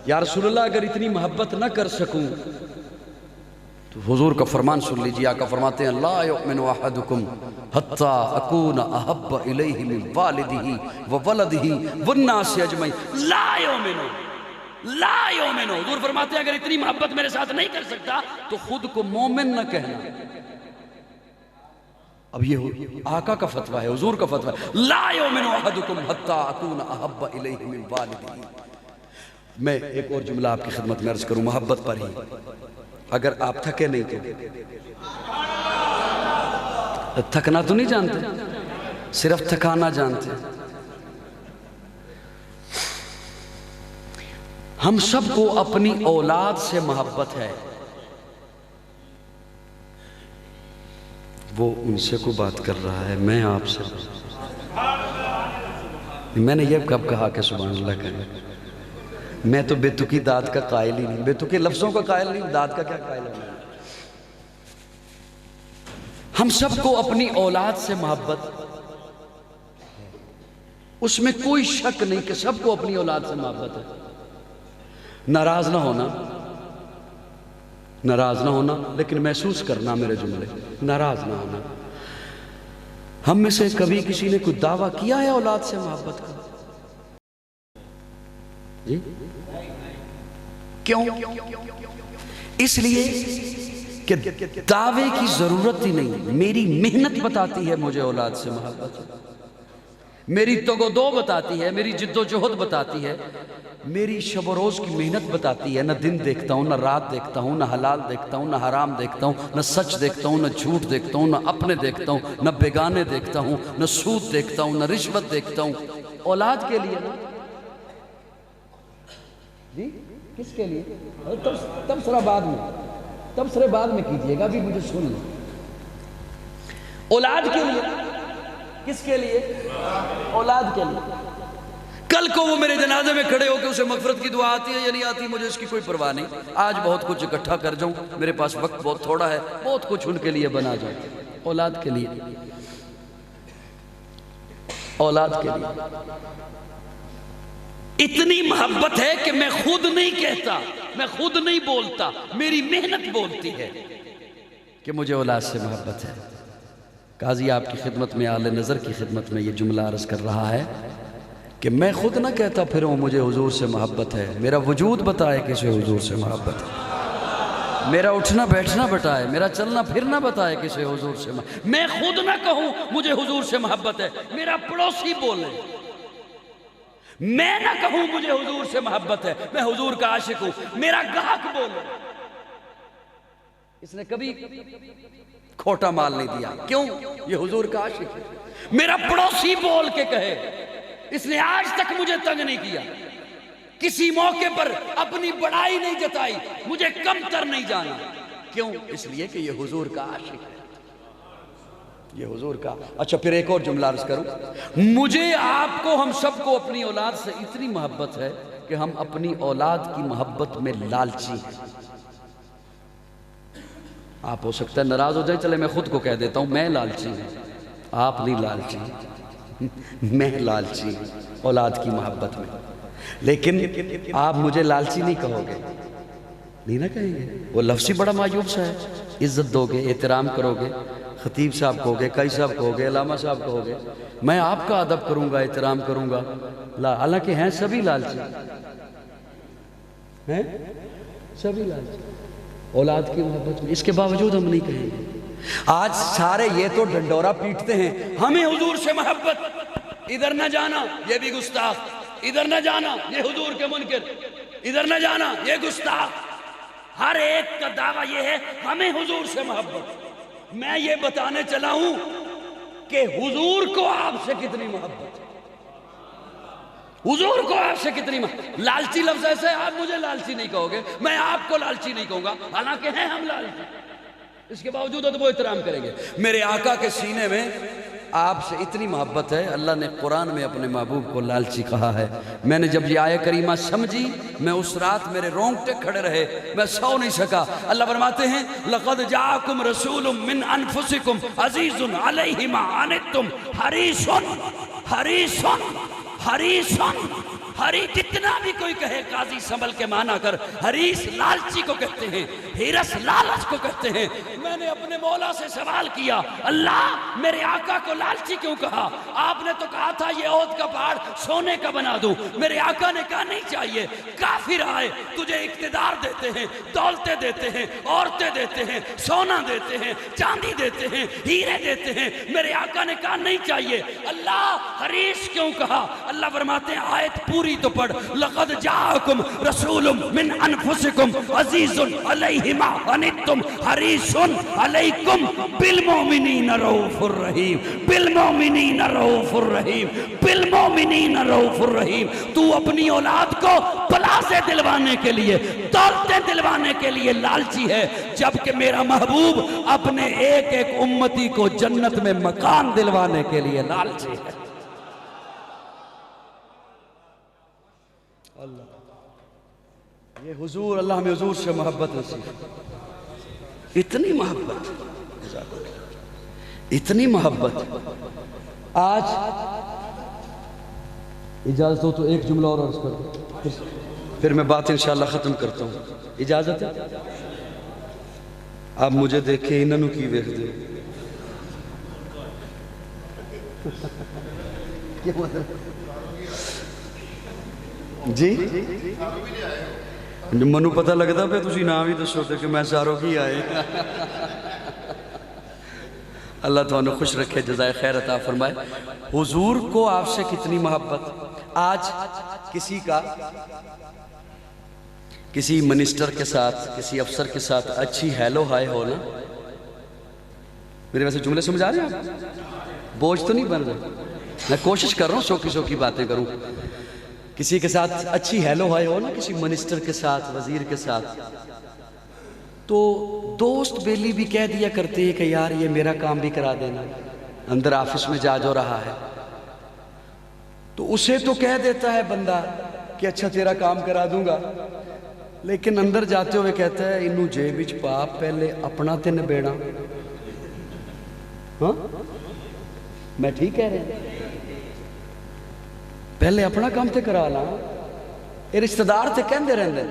یا رسول اللہ اگر اتنی محبت نہ کر سکوں تو حضور کا فرمان سن لیجیے۔ آقا فرماتے ہیں لا یؤمن احدکم حتی اکون احب الیہ من والدہ وولدہ والناس اجمعین۔ لا یؤمن، لا یؤمن، حضور فرماتے ہیں اگر اتنی محبت میرے ساتھ نہیں کر سکتا تو خود کو مومن نہ کہنا۔ اب یہ آقا کا فتویٰ ہے، حضور کا فتویٰ ہے، لا یؤمن احدکم حتی اکون احب الیہ من والدہ۔ میں ایک اور جملہ آپ کی خدمت میں عرض کروں محبت پر ہی، اگر آپ تھکے نہیں تو تھکنا تو نہیں جانتے، صرف تھکانا جانتے۔ ہم سب کو اپنی اولاد سے محبت ہے، وہ ان سے کو بات کر رہا ہے، میں آپ سے، میں نے یہ کب کہا کہ سبحان اللہ کہنا، میں تو بے تکی داد کا قائل ہی نہیں، بے تکی لفظوں کا قائل نہیں، داد کا کیا قائل ہے۔ ہم سب کو اپنی اولاد سے محبت، اس میں کوئی شک نہیں کہ سب کو اپنی اولاد سے محبت ہے۔ ناراض نہ ہونا، ناراض نہ ہونا، لیکن محسوس کرنا میرے جملے، ناراض نہ ہونا۔ ہم میں سے کبھی کسی نے کوئی دعویٰ کیا ہے اولاد سے محبت کا؟ جی کیوں؟ اس لیے کہ دعوے کی ضرورت ہی نہیں، میری محنت بتاتی ہے مجھے اولاد سے محبت، میری تگ و دو بتاتی ہے، میری جد و جہد بتاتی ہے، میری شب و روز کی محنت بتاتی ہے، نہ دن دیکھتا ہوں، نہ رات دیکھتا ہوں، نہ حلال دیکھتا ہوں، نہ حرام دیکھتا ہوں، نہ سچ دیکھتا ہوں، نہ جھوٹ دیکھتا ہوں، نہ اپنے دیکھتا ہوں، نہ بیگانے دیکھتا ہوں، نہ سود دیکھتا ہوں، نہ رشوت دیکھتا ہوں۔ اولاد کے لیے جی کس کے لیے؟ تبصرہ بعد میں، تبصرے بعد میں کیجئے گا، ابھی مجھے سن لیں۔ اولاد کے لیے، کس کے لیے؟ اولاد کے لیے۔ کل کو وہ میرے جنازے میں کھڑے ہو کے اسے مغفرت کی دعا آتی ہے یا نہیں آتی، مجھے اس کی کوئی پرواہ نہیں۔ آج بہت کچھ اکٹھا کر جاؤں، میرے پاس وقت بہت تھوڑا ہے، بہت کچھ ان کے لیے بنا جاؤں۔ اولاد کے لیے، اولاد کے لیے اتنی محبت ہے کہ میں خود نہیں کہتا، میں خود نہیں بولتا، میری محنت بولتی ہے کہ مجھے اولاد سے محبت ہے۔ قاضی آپ کی خدمت میں، اعلی نظر کی خدمت میں یہ جملہ عرض کر رہا ہے کہ میں خود نہ کہتا پھروں مجھے حضور سے محبت ہے، میرا وجود بتائے کہ اسے حضور سے محبت ہے، میرا اٹھنا بیٹھنا بتائے، میرا چلنا پھرنا بتائے کہ اسے حضور سے محبت ہے۔ میں خود نہ کہوں مجھے حضور سے محبت ہے، میرا پڑوسی بولے، میں نہ کہوں مجھے حضور سے محبت ہے، میں حضور کا عاشق ہوں، میرا گاہک بولے۔ اس نے کبھی کھوٹا مال نہیں دیا، کیوں؟ یہ حضور کا عاشق ہے۔ میرا پڑوسی بول کے کہے، اس نے آج تک مجھے تنگ نہیں کیا، کسی موقع پر اپنی بڑائی نہیں جتائی، مجھے کم تر نہیں جانا. کیوں؟ اس لیے کہ یہ حضور کا عاشق ہے، یہ حضور کا. اچھا پھر ایک اور جملہ عرض کروں. مجھے آپ کو، ہم سب کو اپنی اولاد سے اتنی محبت ہے کہ ہم اپنی اولاد کی محبت میں لالچی ہیں. آپ ہو سکتا ہے ناراض ہو جائیں، چلے میں خود کو کہہ دیتا ہوں، میں لالچی ہوں. آپ نہیں لالچی، میں لالچی اولاد کی محبت میں. لیکن آپ مجھے لالچی نہیں کہو گے، نہیں نہ کہیں گے. وہ لفظ ہی بڑا معیوب سا ہے. عزت دو گے، احترام کرو گے، خطیب صاحب کہو گے، قاضی صاحب کہو گے، علامہ صاحب کہو گے. میں آپ کا ادب کروں گا، احترام کروں گا. حالانکہ ہیں سبھی لالچی، ہیں سبھی لالچی اولاد کی محبت میں. اس کے باوجود ہم نہیں کہیں گے. آج سارے یہ تو ڈنڈورا پیٹتے ہیں، ہمیں حضور سے محبت، ادھر نہ جانا یہ بھی گستاخ، ادھر نہ جانا یہ حضور کے منکر، ادھر نہ جانا یہ گستاخ. ہر ایک کا دعویٰ یہ ہے ہمیں حضور سے محبت. میں یہ بتانے چلا ہوں کہ حضور کو آپ سے کتنی محبت ہے، حضور کو آپ سے کتنی محبت. لالچی لفظ ایسے ہے، آپ مجھے لالچی نہیں کہو گے، میں آپ کو لالچی نہیں کہوں گا، حالانکہ ہیں ہم لالچی. اس کے باوجود ادب و احترام کریں گے. میرے آقا کے سینے میں آپ سے اتنی محبت ہے، اللہ نے قرآن میں اپنے محبوب کو لالچی کہا ہے. میں نے جب یہ آیہ کریمہ سمجھی، میں اس رات میرے رونگٹے کھڑے رہے، میں سو نہیں سکا. اللہ فرماتے ہیں لَقَدْ جَاءَكُمْ رَسُولٌ مِّنْ أَنفُسِكُمْ عَزِيزٌ عَلَيْهِ مَا عَنِتُّمْ حریص. جتنا بھی کوئی کہے قاضی سنبھل کے مانا کر. حریص لالچی کو کہتے ہیں، حرص لالچ کو کہتے ہیں. میں نے اپنے مولا سے سوال کیا، اللہ میرے آقا کو لالچی کیوں کہا؟ آپ نے تو کہا تھا یہ عہد کا پہاڑ سونے کا بنا دوں. میرے آقا نے کہا نہیں چاہیے. کافر آئے تجھے اقتدار دیتے ہیں، دولتیں دیتے ہیں، عورتیں دیتے ہیں، سونا دیتے ہیں، چاندی دیتے ہیں، ہیرے دیتے ہیں. میرے آقا نے کہا نہیں چاہیے. اللہ حریص کیوں کہا؟ اللہ فرماتے ہیں آیت پوری تو پڑھ، لَقَدْ جَاءَكُمْ رَسُولٌ مِّنْ أَنفُسِكُمْ عَزِيزٌ عَلَيْهِ مَا عَنِتُّمْ حَرِيصٌ عَلَيْكُمْ بِالْمُؤْمِنِينَ رَءُوفٌ رَحِيمٌ. بِالْمُؤْمِنِينَ رَءُوفٌ رَحِيمٌ. بِالْمُؤْمِنِينَ رَءُوفٌ رَحِيمٌ. تو اپنی اولاد کو پلازے دلوانے کے لیے، دولتیں دلوانے کے لیے لالچی ہے، جبکہ میرا محبوب اپنے ایک ایک امتی کو جنت میں مکان دلوانے کے لیے لالچی ہے. یہ حضور، اللہ ہمیں حضور سے محبت نصیب. اتنی محبت، اتنی محبت. آج اجازت ہو تو ایک جملہ اور عرض کروں، پھر میں بات انشاءاللہ ختم کرتا ہوں. اجازت ہے؟ آپ مجھے دیکھیں انہوں کی ویخ دے جی منو پتہ لگتا پہ تسی نام ہی دسو کہ میں ساروں کی آئے. اللہ تعالیٰ خوش رکھے، جزائے خیر عطا فرمائے. حضور کو آپ سے کتنی محبت. آج کسی کا کسی منسٹر کے ساتھ، کسی افسر کے ساتھ اچھی ہیلو ہائے ہو نا، میرے ویسے جملے سمجھا رہے ہیں آپ؟ بوجھ تو نہیں بن رہے، میں کوشش کر رہا ہوں سوکھی سوکھی باتیں کروں. کسی کے ساتھ اچھی ہیلو ہائے ہو نا، کسی منسٹر کے ساتھ، وزیر کے ساتھ، تو دوست بیلی بھی کہہ دیا کرتے ہیں کہ یار یہ میرا کام بھی کرا دینا. اندر آفس میں جا جو رہا ہے تو اسے تو کہہ دیتا ہے بندہ کہ اچھا تیرا کام کرا دوں گا، لیکن اندر جاتے ہوئے کہتا ہے انہوں جیب وچ پا، پہلے اپنا تے نبیڑا. ہاں میں ٹھیک کہہ رہے ہیں؟ پہلے اپنا کام تے کرا لا. یہ رشتہ دار تے کہندے رہندے،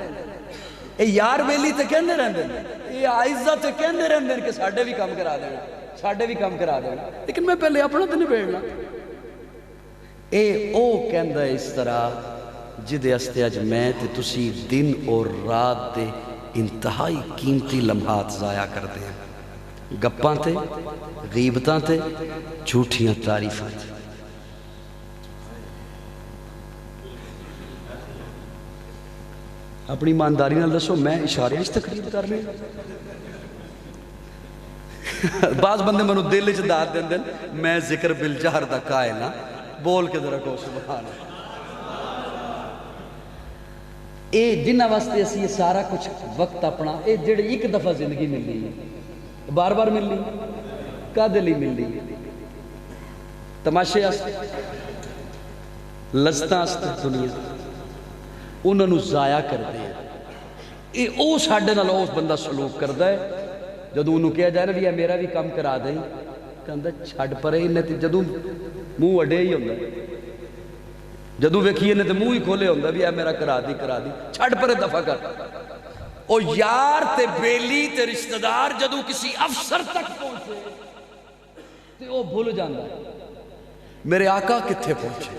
یہ یار بیلی تے کہندے رہندے، یہ عائزہ تے کہندے رہندے کہ ساڈے بھی کام کرا دینا، ساڈے بھی کام کرا دینا، لیکن میں پہلے اپنا تے نبیڑنا. اے او کہندا ہے اس طرح جدے استے اج میں تے تسی دن اور رات دے انتہائی قیمتی لمحات ضائع کر دیں، گپاں تے، غیبتاں تے، جھوٹیاں تعریفاں تے. اپنی ایمانداری نال دسو میں اشارے اس تقریر کر رہے ہیں؟ بعض بندے منو دل وچ داد دیندے میں ذکر بالجہر دا قائل ہاں، بول کے ذرا کو سبحان اللہ. یہ جنہاں واسطے اسی یہ سارا کچھ وقت اپنا یہ جڑی ایک دفعہ زندگی ملنی ہے بار بار ملنی کدے لئی ملنی تماشے واسطے لذتاں واسطے دنیا انہوں نے ضائع کرتے ہیں یہ او ساڈے نال اس بندہ سلوک کرتا ہے جدوں انہوں کہا جائے نا بھی میرا بھی کام کرا دیں کہندا چھڈ پرے انہیں تے جدوں منہ اڈے ہی ہوندا جدوں ویکھیے نے تے منہ ہی کھولے ہوندا بھی میرا کرا دی چھڈ پرے دفع کر او یار تے بیلی تے رشتہ دار جدوں کسی افسر تک پہنچے تے او بھول جاندا میرے آقا کتھے پہنچے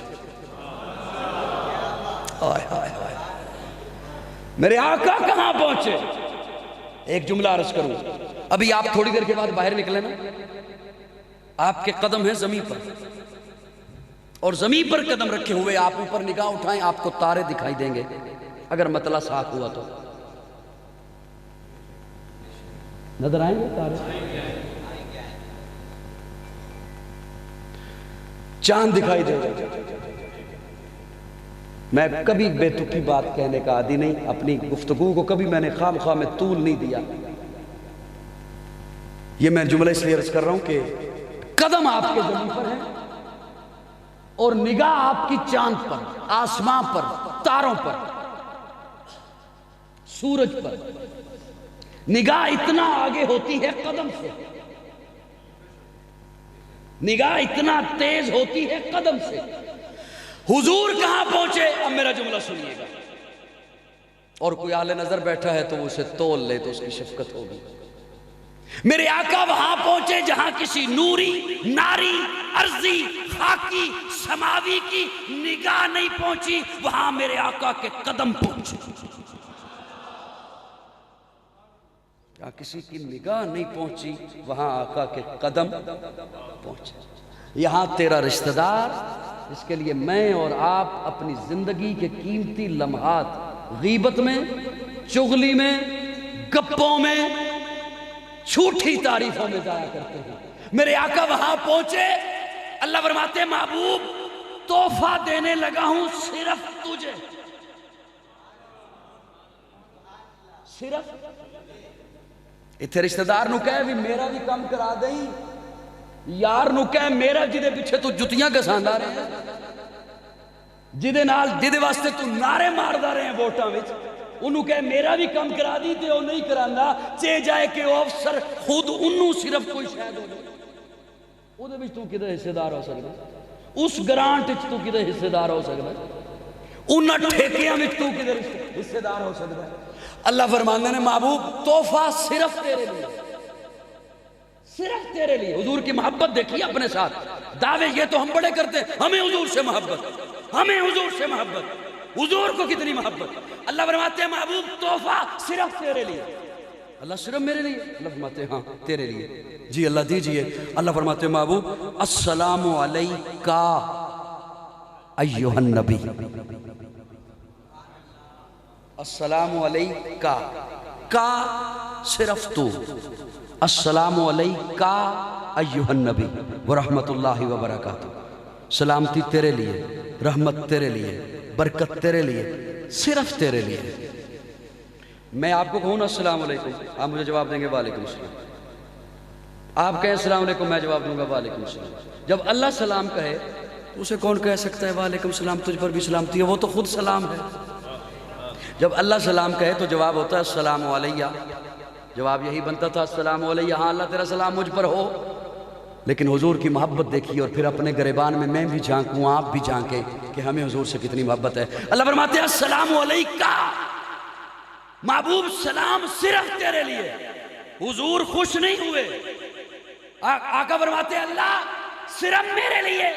آئے ہائے ہائے میرے آقا کہاں پہنچے ایک جملہ عرض کروں ابھی آپ تھوڑی دیر کے بعد باہر نکلے نا آپ کے قدم ہیں زمین پر اور زمین پر قدم رکھے ہوئے آپ اوپر نگاہ اٹھائیں آپ کو تارے دکھائی دیں گے اگر مطلع صاف ہوا تو نظر آئیں گے تارے چاند دکھائی دے گا میں کبھی بے تکی بات کہنے کا عادی نہیں اپنی گفتگو کو کبھی میں نے خام خواہ میں طول نہیں دیا یہ میں جملہ اس لیے عرض کر رہا ہوں کہ قدم آپ کے زمین پر ہیں اور نگاہ آپ کی چاند پر آسمان پر تاروں پر سورج پر نگاہ اتنا آگے ہوتی ہے قدم سے نگاہ اتنا تیز ہوتی ہے قدم سے حضور کہاں پہنچے اب میرا جملہ سنیے گا اور کوئی اہل نظر بیٹھا ہے تو وہ اسے تول لے تو اس کی شفقت ہوگی میرے آقا وہاں پہنچے جہاں کسی نوری ناری ارضی خاکی سماوی کی نگاہ نہیں پہنچی وہاں میرے آقا کے قدم پہنچے جہاں کسی کی نگاہ نہیں پہنچی وہاں آقا کے قدم پہنچے یہاں تیرا رشتہ دار اس کے لیے میں اور آپ اپنی زندگی کے قیمتی لمحات غیبت میں چغلی میں گپوں میں جھوٹی تعریفوں میں ضائع کرتے ہیں میرے آقا وہاں پہنچے اللہ فرماتے محبوب تحفہ دینے لگا ہوں صرف تجھے صرف اتھے رشتہ دار نو کہے بھی میرا بھی کام کرا دیں یار نو کہے میرا جدے پیچھے تو جتیاں گساندا رہے ہیں جدے واسطے تو نعرے ماردا رہے ہیں ووٹاں وچ انہوں کہے میرا بھی کام کرا دی تے وہ نہیں کراندا چے جائے کہ وہ افسر خود انہوں صرف کوئی شاید ہو جائے او دے وچ تو کدے حصے دار ہو سکدا اس گرانٹ وچ تو کدے حصے دار ہو سکدا انہاں ٹھیکیاں وچ تو کدے حصے دار ہو سکدا اللہ فرماندے نے محبوب تحفہ صرف تیرے لیے حضور کی محبت دیکھیے اپنے ساتھ دعوے یہ تو ہم بڑے کرتے ہیں ہمیں حضور سے محبت حضور کو کتنی محبت اللہ فرماتے ہیں محبوب تحفہ صرف تیرے لیے اللہ صرف میرے لیے اللہ فرماتے ہیں ہاں تیرے لیے جی اللہ دیجئے اللہ فرماتے ہیں محبوب السلام علیکہ ایہا النبی السلام علیکہ کا صرف تو السلام علیکہ ایہا النبی ورحمت اللہ وبرکاتہ سلامتی تیرے لیے رحمت تیرے لیے برکت تیرے لیے صرف تیرے لیے میں آپ کو کہوں نا السلام علیکم آپ مجھے جواب دیں گے وعلیکم السلام آپ کہیں السلام علیکم میں جواب دوں گا وعلیکم السلام جب اللہ سلام کہے تو اسے کون کہہ سکتا ہے وعلیکم السلام تجھ پر بھی سلامتی ہے وہ تو خود سلام ہے جب اللہ سلام کہے تو جواب ہوتا ہے السلام علیہ جواب یہی بنتا تھا السلام علیہ ہاں اللہ تیرا سلام مجھ پر ہو لیکن حضور کی محبت دیکھیے اور پھر اپنے گریبان میں بھی جھانکوں آپ بھی جھانکیں کہ ہمیں حضور سے کتنی محبت ہے اللہ فرماتے ہیں السلام علیکہ محبوب سلام صرف تیرے لیے حضور خوش نہیں ہوئے آقا فرماتے ہیں اللہ صرف میرے لیے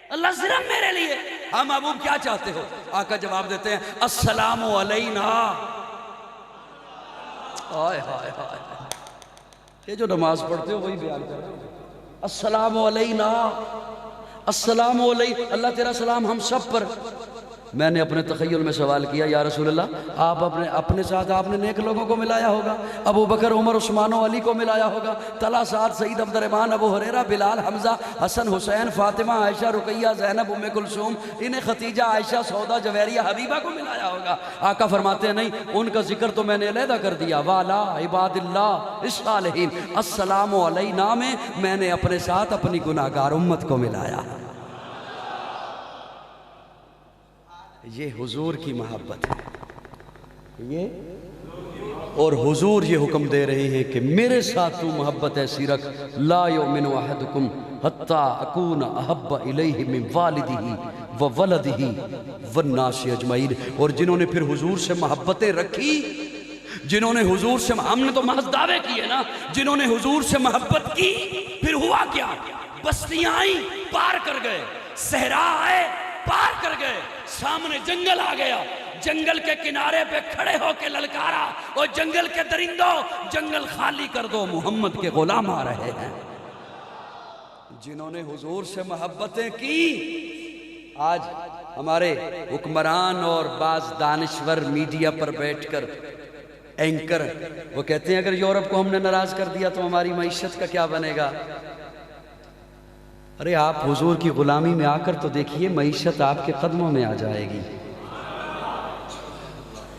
اللہ صرف میرے لیے ہاں محبوب کیا چاہتے ہو آقا جواب دیتے ہیں السلام علینا آئے ہائے ہائے یہ جو نماز پڑھتے ہو وہی بیان کر رہے ہیں السلام علینا السلام علیہ اللہ تیرا سلام ہم سب پر میں نے اپنے تخیل میں سوال کیا یا رسول اللہ آپ اپنے ساتھ آپ نے نیک لوگوں کو ملایا ہوگا، ابو بکر عمر عثمان و علی کو ملایا ہوگا، طلحہ سعد سعید عبد الرحمن ابو ہریرہ بلال حمزہ حسن حسین فاطمہ عائشہ رقیہ زینب ام کلثوم انہیں ختیجہ عائشہ سودا جویریہ حبیبہ کو ملایا ہوگا۔ آقا فرماتے ہیں نہیں، ان کا ذکر تو میں نے علیحدہ کر دیا، والا عباد اللہ الصالحین السلام علینا میں نے اپنے ساتھ اپنی گناہگار امت کو ملایا۔ یہ حضور کی محبت ہے، اور حضور یہ حکم دے رہے ہیں کہ میرے ساتھ تو محبت ایسی رکھ، لا یؤمن احدکم حتی اکون احب الیہ من والدہ وولدہ والناس اجمعین۔ اور جنہوں نے پھر حضور سے محبتیں رکھی، جنہوں نے حضور سے، ہم نے تو محض دعوے کیے نا، جنہوں نے حضور سے محبت کی پھر ہوا کیا؟ بستیاں آئیں پار کر گئے، صحرا آئے پار کر گئے، سامنے جنگل آ گیا، جنگل کے کنارے پہ کھڑے ہو کے للکارا، اور جنگل کے درندوں جنگل خالی کر دو، محمد کے غلام آ رہے ہیں۔ جنہوں نے حضور سے محبتیں کی، آج ہمارے حکمران اور بعض دانشور میڈیا پر بیٹھ کر اینکر وہ کہتے ہیں اگر یورپ کو ہم نے ناراض کر دیا تو ہماری معیشت کا کیا بنے گا؟ ارے آپ حضور کی غلامی میں آ کر تو دیکھیے، معیشت آپ کے قدموں میں آ جائے گی۔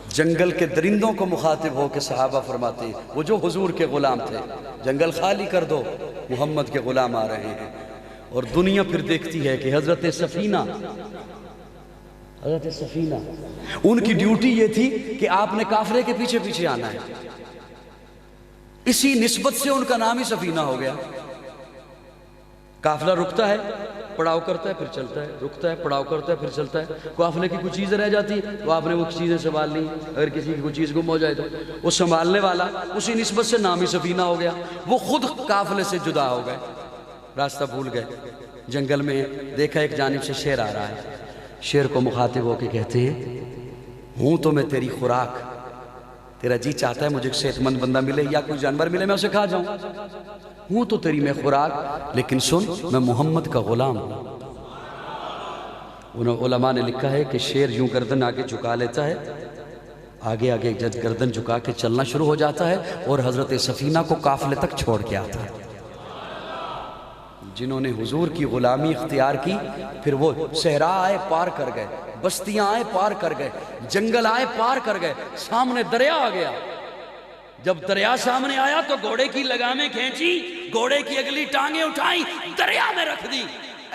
جنگل کے درندوں کو مخاطب ہو کے صحابہ فرماتے ہیں، وہ جو حضور کے غلام تھے، جنگل خالی کر دو، محمد کے غلام آ رہے ہیں۔ اور دنیا پھر دیکھتی ہے کہ حضرت سفینہ ان کی ڈیوٹی یہ تھی کہ آپ نے کافرے کے پیچھے پیچھے آنا ہے، اسی نسبت سے ان کا نام ہی سفینہ ہو گیا۔ قافلہ رکتا ہے، پڑاؤ کرتا ہے، پھر چلتا ہے، رکتا ہے، پڑاؤ کرتا ہے، پھر چلتا ہے۔ قافلے کی کچھ چیزیں رہ جاتی تو آپ نے وہ چیزیں سنبھال لی، اگر کسی کی کوئی چیز گم ہو جائے تو وہ سنبھالنے والا اسی نسبت سے نام ہی سفینہ ہو گیا۔ وہ خود قافلے سے جدا ہو گئے، راستہ بھول گئے، جنگل میں دیکھا ایک جانب سے شیر آ رہا ہے، شیر کو مخاطب ہو کے کہتے ہیں ہوں تو میں تیری خوراک، تیرا جی چاہتا ہے مجھے ایک صحت مند بندہ ملے یا کوئی جانور ملے میں اسے کھا جاؤں، ہوں تو تیری میں خوراک، لیکن سن میں محمد کا غلام ہوں۔ انہوں علماء نے لکھا ہے کہ شیر یوں گردن آگے جھکا لیتا ہے، آگے آگے جب گردن جھکا کے چلنا شروع ہو جاتا ہے اور حضرت سفینہ کو قافلے تک چھوڑ کے آتا ہے۔ جنہوں نے حضور کی غلامی اختیار کی پھر وہ صحرا آئے پار کر گئے، بستیاں آئے پار کر گئے، جنگل آئے پار کر گئے، سامنے دریا آ گیا۔ جب دریا سامنے آیا تو گھوڑے کی لگامیں کھینچی، گھوڑے کی اگلی ٹانگیں اٹھائیں، دریا میں رکھ دی۔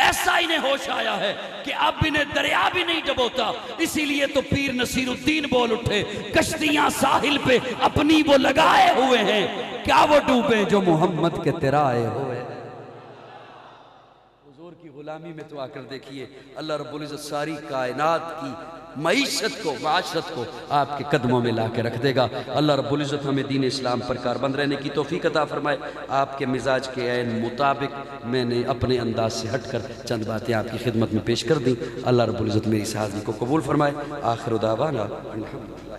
ایسا انہیں ہوش آیا ہے کہ اب انہیں دریا بھی نہیں ڈبوتا، اسی لیے تو پیر نصیر الدین بول اٹھے کشتیاں ساحل پہ اپنی وہ لگائے ہوئے ہیں، کیا وہ ڈوبے جو محمد کے ترائے ہوئے۔ حضور کی غلامی میں تو آ کر دیکھیے اللہ رب العزت ساری کائنات کی معیشت کو، معاشرت کو آپ کے قدموں میں لا کے رکھ دے گا۔ اللہ رب العزت ہمیں دین اسلام پر کاربند رہنے کی توفیق عطا فرمائے۔ آپ کے مزاج کے عین مطابق میں نے اپنے انداز سے ہٹ کر چند باتیں آپ کی خدمت میں پیش کر دیں۔ اللہ رب العزت میری اس حاضری کو قبول فرمائے۔ آخر دعوانا الحمدللہ۔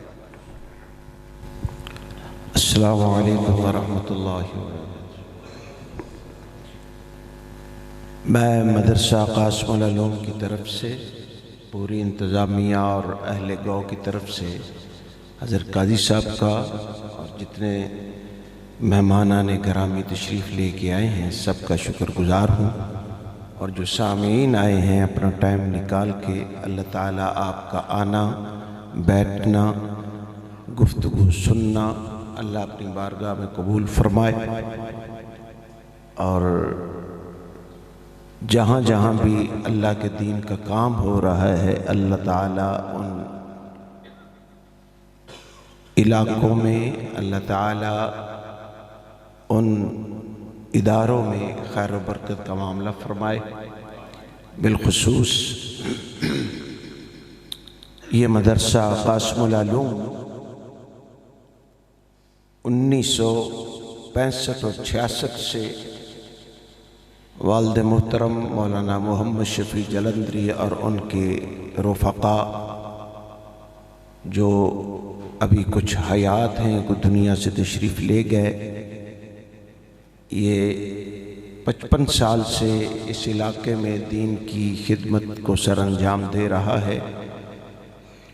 السلام علیکم ورحمۃ اللہ وبرکاتہ۔ میں مدرسہ قاسم العلوم کی طرف سے، پوری انتظامیہ اور اہل گاؤں کی طرف سے حضرت قاضی صاحب کا اور جتنے مہمانان گرامی تشریف لے کے آئے ہیں سب کا شکر گزار ہوں، اور جو سامعین آئے ہیں اپنا ٹائم نکال کے، اللہ تعالیٰ آپ کا آنا، بیٹھنا، گفتگو سننا اللہ اپنی بارگاہ میں قبول فرمائے، اور جہاں جہاں بھی اللہ کے دین کا کام ہو رہا ہے اللہ تعالیٰ ان علاقوں میں، اللہ تعالیٰ ان اداروں میں خیر و برکت کا معاملہ فرمائے۔ بالخصوص یہ مدرسہ قاسم العلوم 1965 اور 66 سے والد محترم مولانا محمد شفیع جلندری اور ان کے رفقا جو ابھی کچھ حیات ہیں، کوئی دنیا سے تشریف لے گئے، یہ 55 سال سے اس علاقے میں دین کی خدمت کو سر انجام دے رہا ہے،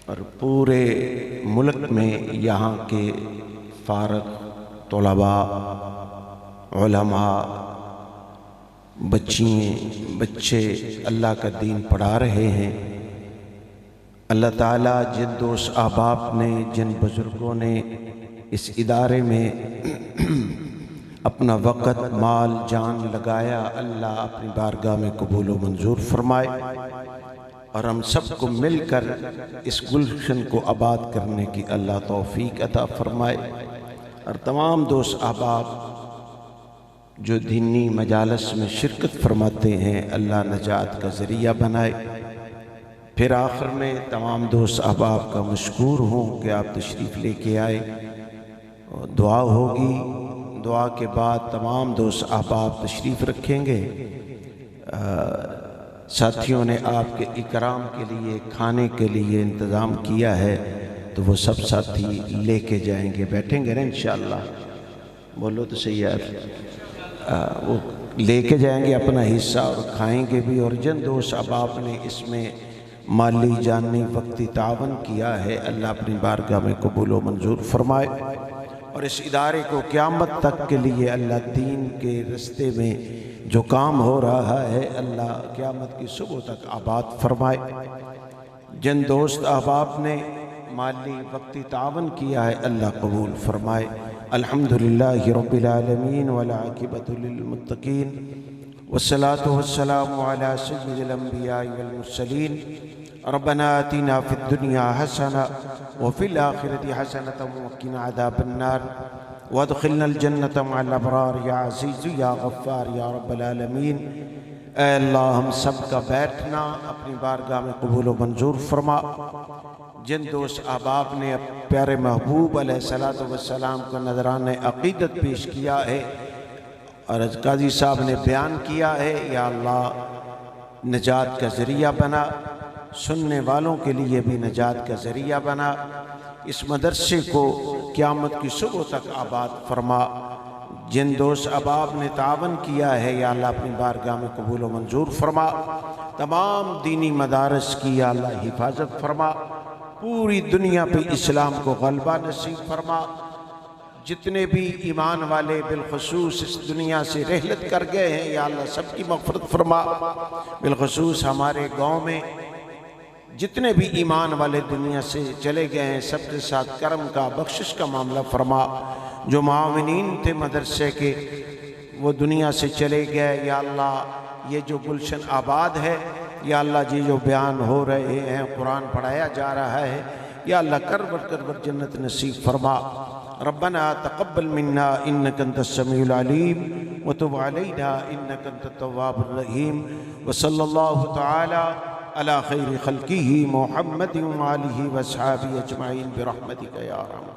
اور پورے ملک میں یہاں کے فارغ طلباء، علماء، بچے اللہ کا دین پڑھا رہے ہیں۔ اللہ تعالیٰ جن دوست احباب نے، جن بزرگوں نے اس ادارے میں اپنا وقت، مال، جان لگایا، اللہ اپنی بارگاہ میں قبول و منظور فرمائے، اور ہم سب کو مل کر اس گلشن کو آباد کرنے کی اللہ توفیق عطا فرمائے، اور تمام دوست احباب جو دینی مجالس میں شرکت فرماتے ہیں اللہ نجات کا ذریعہ بنائے۔ پھر آخر میں تمام دوست احباب کا مشکور ہوں کہ آپ تشریف لے کے آئے، دعا ہوگی، دعا کے بعد تمام دوست احباب تشریف رکھیں گے۔ ساتھیوں نے آپ کے اکرام کے لیے کھانے کے لیے انتظام کیا ہے، تو وہ سب ساتھی لے کے جائیں گے، بیٹھیں گے نا انشاءاللہ، بولو تو صحیح یار، وہ لے کے جائیں گے اپنا حصہ اور کھائیں گے بھی۔ اور جن دوست احباب نے اس میں مالی، جانی، وقتی تعاون کیا ہے، اللہ اپنی بارگاہ میں قبول و منظور فرمائے، اور اس ادارے کو قیامت تک کے لیے اللہ دین کے رستے میں جو کام ہو رہا ہے اللہ قیامت کی صبح تک آباد فرمائے۔ جن دوست احباب نے مالی، وقتی تعاون کیا ہے اللہ قبول فرمائے۔ الحمدللہ رب العالمین والعاقبۃ للمتقین، والصلاة والسلام علی سید الانبیاء والمرسلین۔ ربنا آتنا فی الدنیا حسنہ وفی الآخرۃ حسنۃ وقنا عذاب النار وادخلنا الجنۃ مع الابرار یا عزیز یا غفار یا رب العالمین۔ اے اللہ ہم سب کا بیٹھنا اپنی بارگاہ میں قبول و منظور فرما۔ جن دوست احباب نے پیارے محبوب علیہ الصلوۃ والسلام کو نذرانِ عقیدت پیش کیا ہے اور قاضی صاحب نے بیان کیا ہے، یا اللہ نجات کا ذریعہ بنا، سننے والوں کے لیے بھی نجات کا ذریعہ بنا، اس مدرسے کو قیامت کی صبح تک آباد فرما۔ جن دوست احباب نے تعاون کیا ہے یا اللہ اپنی بارگاہ میں قبول و منظور فرما، تمام دینی مدارس کی یا اللہ حفاظت فرما، پوری دنیا پہ اسلام کو غلبہ نصیب فرما۔ جتنے بھی ایمان والے بالخصوص اس دنیا سے رحلت کر گئے ہیں یا اللہ سب کی مغفرت فرما، بالخصوص ہمارے گاؤں میں جتنے بھی ایمان والے دنیا سے چلے گئے ہیں سب کے ساتھ کرم کا، بخشش کا معاملہ فرما۔ جو معاونین تھے مدرسے کے وہ دنیا سے چلے گئے، یا اللہ یہ جو گلشن آباد ہے، یا اللہ جی جو بیان ہو رہے ہیں، قرآن پڑھایا جا رہا ہے، یا اللہ کربر جنت نصیب فرما۔ ربنا تقبل منا انك انت السميع العليم وتب علينا انك انت التواب الرحيم، وصلى الله تعالى على خير خلقه محمد وآله واصحابه اجمعين برحمتك يا ارحم